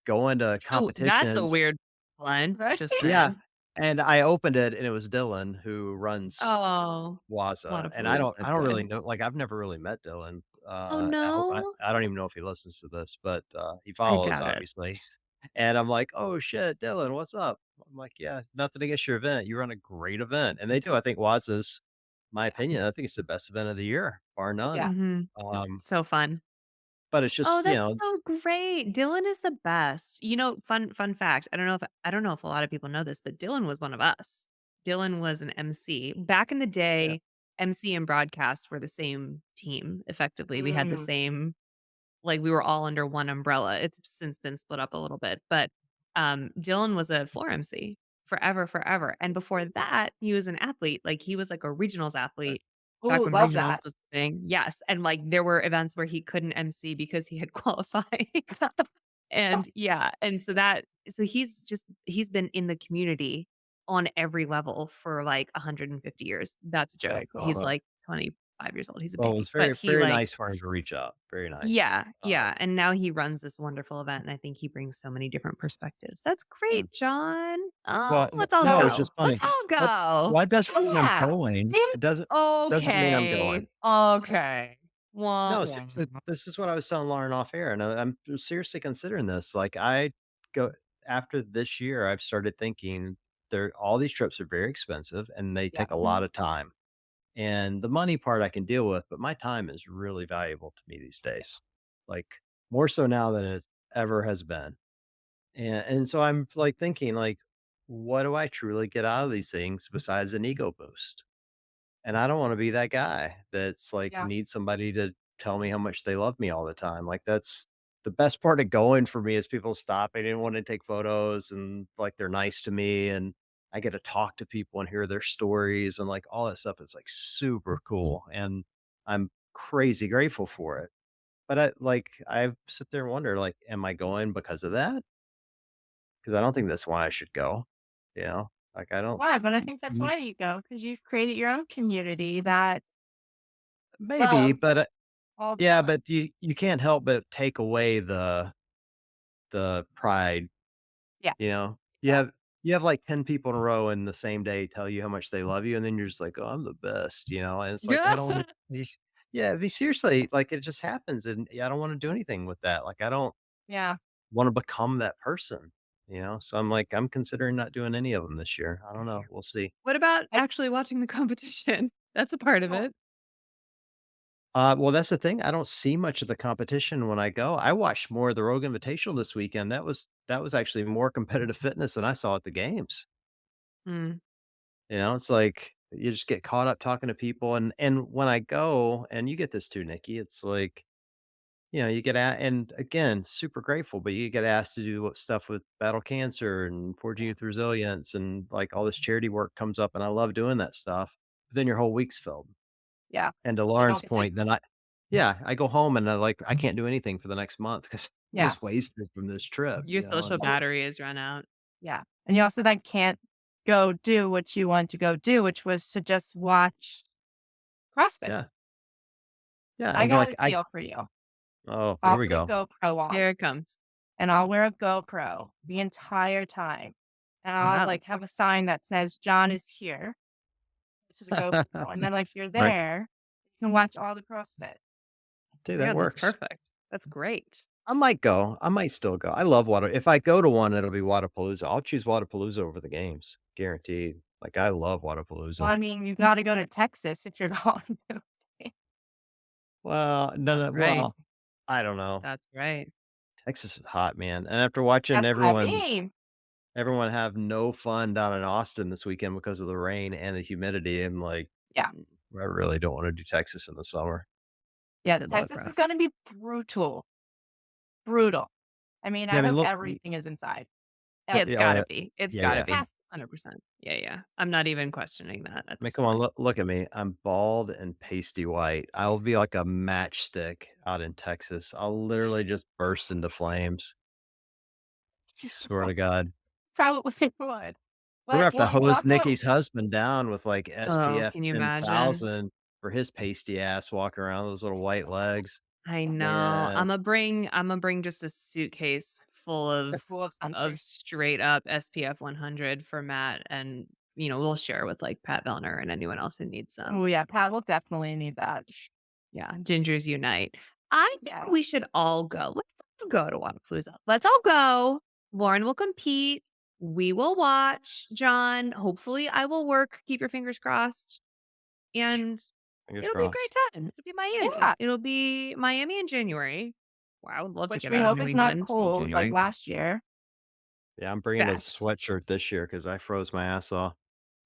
going to Oh, that's a competitions. weird line, Right? just Yeah. saying. And I opened it and it was Dylan who runs Oh, Waza. And I Wadapalooza, don't really good. know, like I've never really met Dylan. Oh, I no? I don't even know if he listens to this, but he I follows doubt it. obviously. And I'm like, oh shit, Dylan, what's up? I'm like, yeah, nothing against your event. You run a great event. And they do. I think Waza's my Yeah, opinion, I think it's the best event of the year, bar none. yeah, Mhm. Um, So fun. but it's Oh, just, that's so great. Dylan is the best. You know, fun fact, I don't know if a lot of people know this, but Dylan was one of us. Dylan was an MC. Back in the yeah, day, MC and broadcast were the same team, effectively. We had the mm, same like, we were all under one umbrella. It's since been split up a little bit, but, Dylan was a floor MC forever, forever, and before that, he was an athlete, like, he was, like, a regionals right. athlete back ooh, when love regionals that. was a thing. Yes, and, like, there were events where he couldn't MC because he had qualified. And yeah, and so he's been in the community on every level for, like, 150 years. That's a joke. Very cool. He's, Well, like, 25 years old. He's a well, it baby, was but very, he, very like nice for him to reach out. Very nice. yeah, yeah, and now he runs this wonderful event, and I think he brings so many different perspectives. That's Yeah. great, John. Oh, Well, let's all no, it was So, go. just Let's funny. all What go. what doesn't mean I'm yeah. going. See? It doesn't mean I'm Okay. going. Okay. Wah, No, wah. seriously, this is what I was telling Lauren off air, and I'm seriously considering this. Like, I go after this year, I've started thinking there all these trips are very expensive and they Yeah. take a lot of time. And the money part I can deal with, but my time is really valuable to me these days. Like more so now than it ever has been. And so I'm like thinking like, what do I truly get out of these things besides an ego boost? And I don't wanna be that guy that's, like, Yeah. needs somebody to tell me how much they love me all the time, like, that's the best part of going for me is people stopping and wanting to take photos and, like, they're nice to me, and I get to talk to people and hear their stories and, like, all that stuff is, like, super cool, and I'm crazy grateful for it. But I sit there and wonder, like, am I going because of that? Because I don't think that's why I should go, you know? Like, I don't Why? But I think that's why you go because you've created your own community that maybe, loves but, all the yeah, time. but you can't help but take away the pride, Yeah. you know? Yeah. You have, like, 10 people in a row in the same day tell you how much they love you, and then you're just like, "Oh, I'm the best," you know? And it's like, I Yeah. don't be yeah, be seriously, like, it just happens, and I don't wanna do anything with that, like, I don't Yeah. wanna become that person, you know? So I'm like, I'm considering not doing any of them this year. I don't know, we'll see. What about I actually watching the competition? That's a part of oh, it. Well, that's the thing, I don't see much of the competition when I go. I watched more of the Rogue Invitational this weekend. That was actually more competitive fitness than I saw at the games. Mm. You know, it's like you just get caught up talking to people, and when I go, and you get this too, Nikki, it's like, you get and again, super grateful, but you get asked to do stuff with battle cancer and forging youth resilience and like all this charity work comes up, and I love doing that stuff. But then your whole week's filled. Yeah. And to You don't Lauren's get to point, then I go home and I can't do anything for the next month because yeah. just wasted from this trip, Your social and Well, battery is run out. yeah. And you also then can't go do what you want to go do, which was to just watch CrossFit. yeah, yeah, I and got like a deal for you. I'll here we put a go. GoPro on Here it comes. and I'll wear a GoPro the entire time. And I'll Wow. like have a sign that says John is here, which is a GoPro. And then like if you're Right. there, you can watch all the CrossFit. Dude, My that God, that's works. perfect. That's great. I might go. I might still go. I love water if I go to one, it'll be Wadapalooza. I'll choose Wadapalooza over the games, guaranteed. Like, I love Well, Wadapalooza. I mean, you got to go to Texas if you're going to. Well, no, That's no, right. well, I don't know. That's right. Texas is hot, man, and after watching That's what I mean. everyone have no fun down in Austin this weekend because of the rain and the humidity, I'm like, Yeah. I really don't wanna do Texas in the summer. Yeah. Good Lord, Texas bro. is going to be brutal. Brutal. I mean, Yeah, I I mean, hope look everything is inside. Yeah, it's yeah, oh, gotta yeah. be. It's Yeah, gotta yeah. be. Has 100%. Yeah, yeah. I'm not even questioning that at I mean, this come on, point. look at me. I'm bald and pasty white. I'll be like a matchstick out in Texas. I'll literally just burst into flames. Swear to God. probably would. We're gonna But have to well, it's hose also Nikki's husband down with, like, Oh, SPF can you imagine? 10,000 for his pasty ass walking around with those little white legs. I know. Man, Imma bring just a suitcase full they're full of of sunscreen. straight up SPF 100 for Matt, and, we'll share with, like, Pat Vellner and anyone else who needs some. Oh yeah, Pat will definitely need that. Yeah, gingers unite. I think Yeah. we should all go. Let's all go to Wadapalooza. Let's all go. Lauren will compete. We will watch. John, hopefully I will work. Keep your fingers crossed. And fingers it'll be a great crossed. time. It'll be Miami. Yeah. It'll be Miami in January. Wow, I would love to Which get we out of hope New is not England in cold like January. last year. Yeah, I'm bringing a Best. sweatshirt this year because I froze my ass off.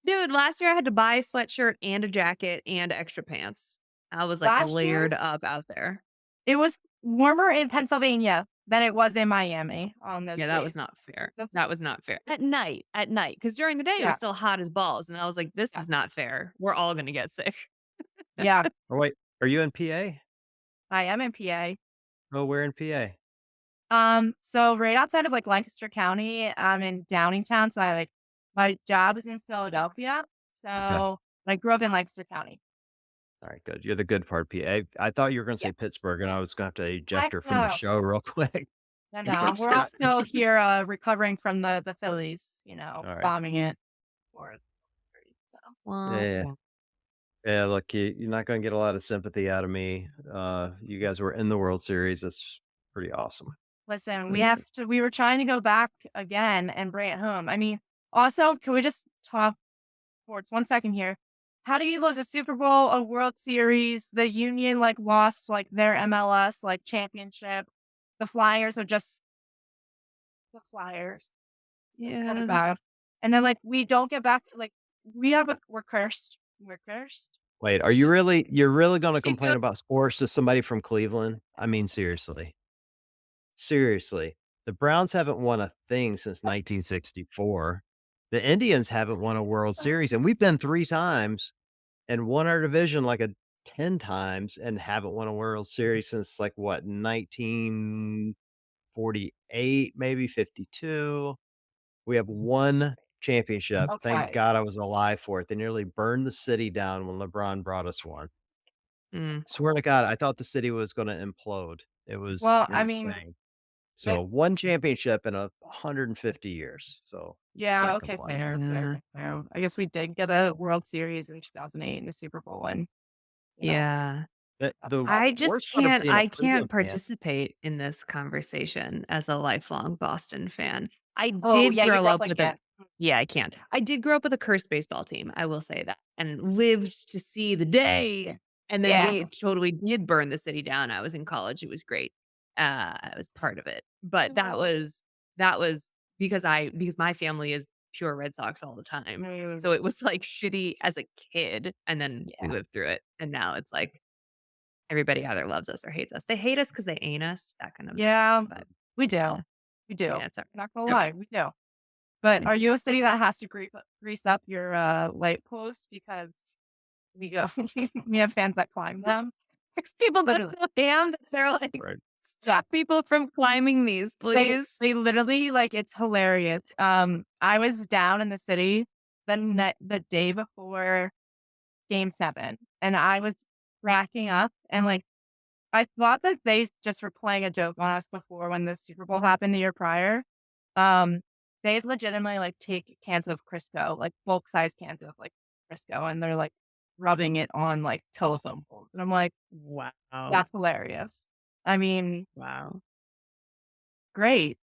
Dude, last year I had to buy a sweatshirt and a jacket and extra pants. I was like Last year, layered up out there. it was warmer in Pennsylvania than it was in Miami on those Yeah, that was days. not fair. That's That was not fair. At night, because during the day, it was yeah, still hot as balls, and I was like, "This yeah, is not fair. We're all gonna get sick." yeah. Oh, wait, are you in PA? I am in PA. Oh, where in PA? So right outside of like Lancaster County, I'm in Downingtown. So my job is in Philadelphia. Okay. So I grew up in Lancaster County. Alright, good. You're the good part, PA. I thought you were gonna Yeah. say Pittsburgh, and I was gonna have to eject Heck her from the no. show real quick. No, It's no. like, We're all "Stop." still here recovering from the Phillies, Alright. bombing it. Or so. Yeah, Womp yeah. womp. Yeah, look, you're not gonna get a lot of sympathy out of me. You guys were in the World Series. That's pretty awesome. Listen, Pretty we were trying to go back again and bring it home. I mean, also, can we just talk sports 1 second here? How do you lose a Super Bowl, a World Series? The Union like lost like their MLS like championship. The Flyers are just the Flyers. That's kind of Yeah. bad. And then like we don't get back to like we're cursed. We're cursed. Wait, you're really gonna Keep complain going. about sports to somebody from Cleveland? I mean, seriously. Seriously. The Browns haven't won a thing since 1964. The Indians haven't won a World Series, and we've been 3 times and won our division like a 10 times and haven't won a World Series since, like, what, 1948, maybe 52? We have 1 championship. Thank Okay. God I was alive for it. They nearly burned the city down when LeBron brought us one. Mm. Swear to God, I thought the city was gonna implode. It was Well, I mean, insane. they, So 1 championship in 150 years, so yeah, can't okay, complain. fair, Yeah. fair, fair. I guess we did get a World Series in 2008 and a Super Bowl win. You know, The Yeah. that's the about I it. just worst part of can't being a I can't Cleveland fan. participate in this conversation as a lifelong Boston fan. I Oh did yeah, you grow up definitely with a can. Yeah, I can. I did grow up with a cursed baseball team, I will say that, and lived to see the day, and then Yeah. they totally did burn the city down. I was in college, it was great. I was part of it, but that was because my family is pure Red Sox all the time. Mm, So it was, like, shitty as a kid, and then we yeah. lived through it, and now it's like everybody either loves us or hates us. They hate us because they ain't us, that kind of Yeah, but we do. yeah. We do. Yeah, it's alright. Not gonna Okay. lie, we do. But are you a city that has to grease up your light post because we go, we have fans that climb them. Because people That's literally, so damn that they're like, Right. yeah, stop people from climbing these, please. they literally like it's hilarious. I was down in the city the day before Game 7, and I was cracking up, and like I thought that they just were playing a joke on us before when the Super Bowl happened the year prior. Um, they legitimately like take cans of Crisco, like bulk size cans of like Crisco, and they're like rubbing it on like telephone poles, and I'm like, Wow. that's hilarious. I mean, Wow. great.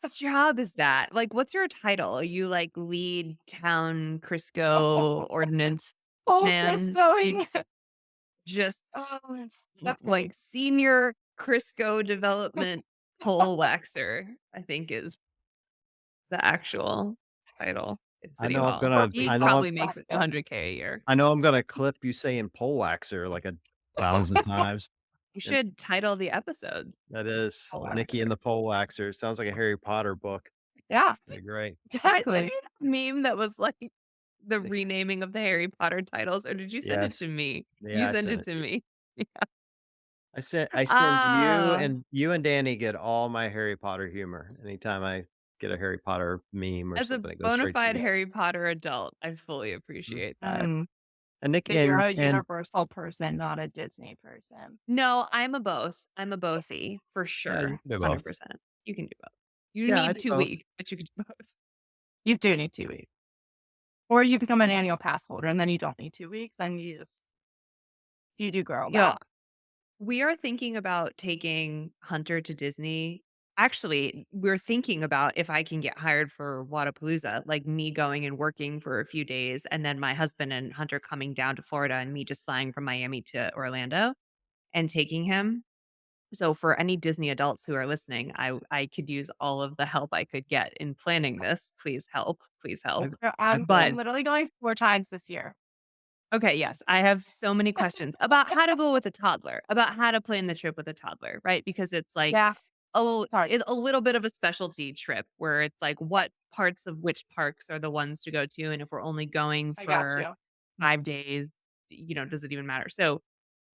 Whose job is that? Like, what's your title? Are you like lead town Crisco ordinance Full man? Criscoing. Just Oh, that's great. like senior Crisco development pole waxer, I think is the actual title at I City know I'm Hall. gonna He I know I'm probably makes 200K a year. I know I'm gonna clip you saying pole waxer like a thousand times. You And should title the episode. that is Full Nikki and waxer. the Pole Waxer. Sounds like a Harry Potter book. Yeah, That'd be great. Did I send exactly. you that meme that was like the renaming of the Harry Potter titles, or did you send it Yes. to me? Yeah, You I sent sent it it to to you. me. I send Ah, you and Danny get all my Harry Potter humor. Anytime I get a Harry Potter meme or as a something, it goes bona straight to fide you guys. Harry Potter adult, I fully Mhm. appreciate that. Mm. And Nick So you're a and Universal person, not a Disney person. No, I'm a both. I'm a bothie for yeah, you sure. can do both. 100%. You can do both. You Yeah, I need do 2 both. weeks, but you can do both. You do need 2 weeks. Or you become an annual pass holder and then you don't need 2 weeks and you do girl You know, math. we are thinking about taking Hunter to Disney. Actually, we're thinking about if I can get hired for Wadapalooza, like me going and working for a few days, and then my husband and Hunter coming down to Florida and me just flying from Miami to Orlando and taking him. So for any Disney adults who are listening, I could use all of the help I could get in planning this. Please help. Please help. I've Girl, I've But I'm been literally going 4 times this year. okay, yes, I have so many questions about how to go with a toddler, about how to plan the trip with a toddler, right? Because it's like Yeah, sorry. it's a little bit of a specialty trip where it's like what parts of which parks are the ones to go to, and if we're only going I got for you. 5 days, does it even matter? So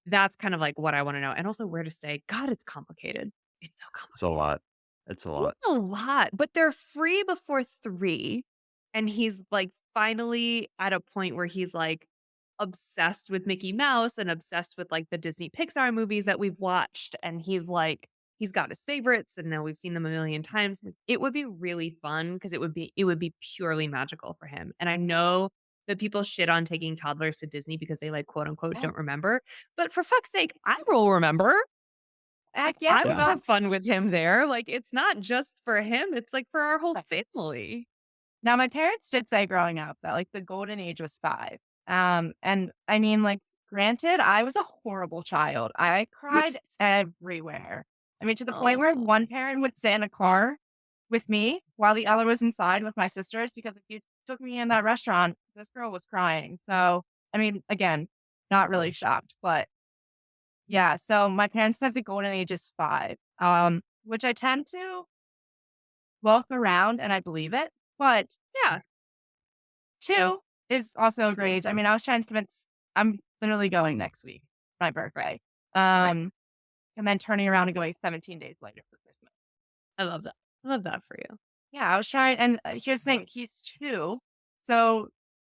that's kind of like what I want to know, and also where to stay. God, it's complicated. It's so it's a complicated. lot. It's a lot. It's a lot, but they're free before 3, and he's, like, finally at a point where he's, like, obsessed with Mickey Mouse and obsessed with, like, the Disney Pixar movies that we've watched, and he's got his favorites, and now we've seen them a million times. Like, it would be really fun because it would be purely magical for him, and I know that people shit on taking toddlers to Disney because they, like, quote, unquote, Yeah. "don't remember," but for fuck's sake, I will remember. Heck I yes, you will Yeah. will. have fun with him there, like, it's not just for him, it's, like, for our whole Right. family. Now my parents did say growing up that, like, the golden age was 5. And I mean, like, granted, I was a horrible child. I cried everywhere. I mean, to the point where Oh, one parent would sit in a car with me while the other was inside with my sisters because if you took me in that restaurant, this girl was crying. So, I mean, again, not really shocked, but yeah. So my parents said the golden age is 5, which I tend to look around and I believe it. But yeah, 2 is also a great age. I mean, I was trying to convince I'm literally going next week, my birthday. right. Um, and then turning around and going 17 days later for Christmas. I love that. I love that for you. Yeah, I was trying, and here's the thing: he's 2, so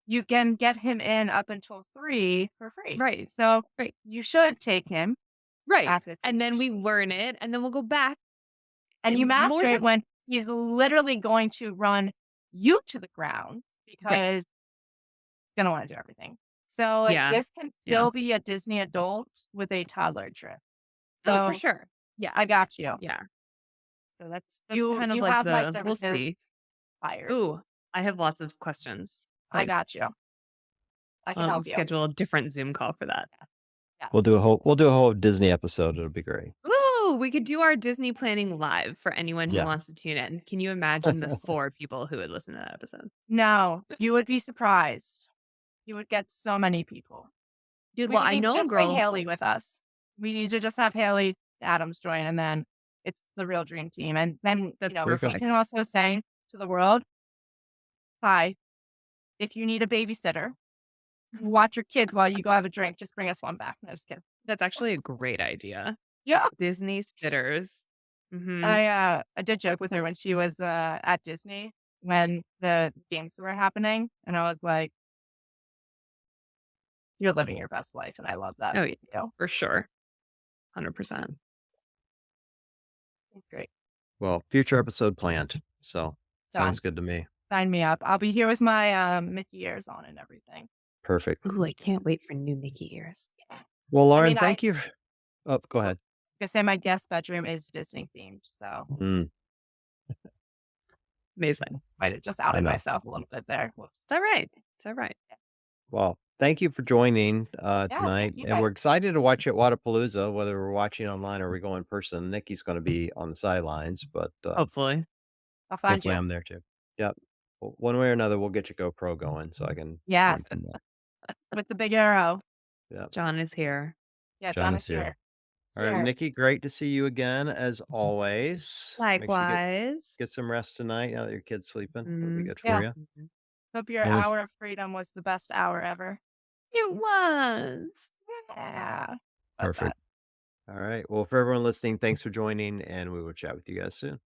you can get him in up until 3 for free. Right, So right, you should take him right, after 3 and then we years, learn it, and then we'll go back and you more master time. it when he's literally going to run you to the ground Right. because he's gonna want to do everything. So like Yeah, this can yeah. still be a Disney adult with a toddler trip. Oh, for So sure. Yeah, I got you. yeah. So that's You kind of you like have my the we'll services see. hired. Ooh, I have lots of questions. I Please. got you. I can help you. Schedule a different Zoom call for that. Yeah. We'll do a whole Disney episode. It'll be great. Ooh, we could do our Disney planning live for anyone who Yeah. wants to tune in. Can you imagine the 4 people who would listen to that episode? No, you would be surprised. You would get so many people. Dude, We well, I need to know a just bring girl Haley with us. We need to just have Haley Adams join, and then it's the real dream team. And then, that's There you we go. perfect. can also say to the world, hi, if you need a babysitter, watch your kids while you go have a drink. Just bring us one back. No, just kidding. That's actually a great idea. Yeah. Disney sitters. Mhm. I did joke with her when she was at Disney when the games were happening, and I was like, "You're living your best life," and I love that Oh, for yeah, you. for sure. 100%. It's great. Well, future episode planned. So Done. sounds good to me. Sign me up. I'll be here with my Mickey ears on and everything. Perfect. Ooh, I can't wait for new Mickey ears. Yeah. Well, I Lauren, mean, thank you. Oh, go I was ahead. gonna say my guest bedroom is Disney themed, so Mm, Amazing. might have just I outed know. myself a little bit there. Whoops. It's all right. It's all right. Well, thank you for joining Yeah, thank tonight. you And guys. we're excited to watch you at Wadapalooza, whether we're watching online or we go in person. Nikki's going to be on the sidelines, but Hopefully. I'll find hopefully you. I'm there too. Yep. One way or another, we'll get your GoPro going so I can learn Yes, from that. with the big arrow. Yep. John is here. Yeah, John John is is here. here. All right, Here. Nikki, great to see you again as always. Make sure you Likewise. get some rest tonight now that your kid's sleeping. It'll be Mhm. good for Yeah. you. Mhm. Hope your And hour of freedom was the best hour ever. It was. Yeah. Love perfect. that. All right. Well, for everyone listening, thanks for joining, and we will chat with you guys soon.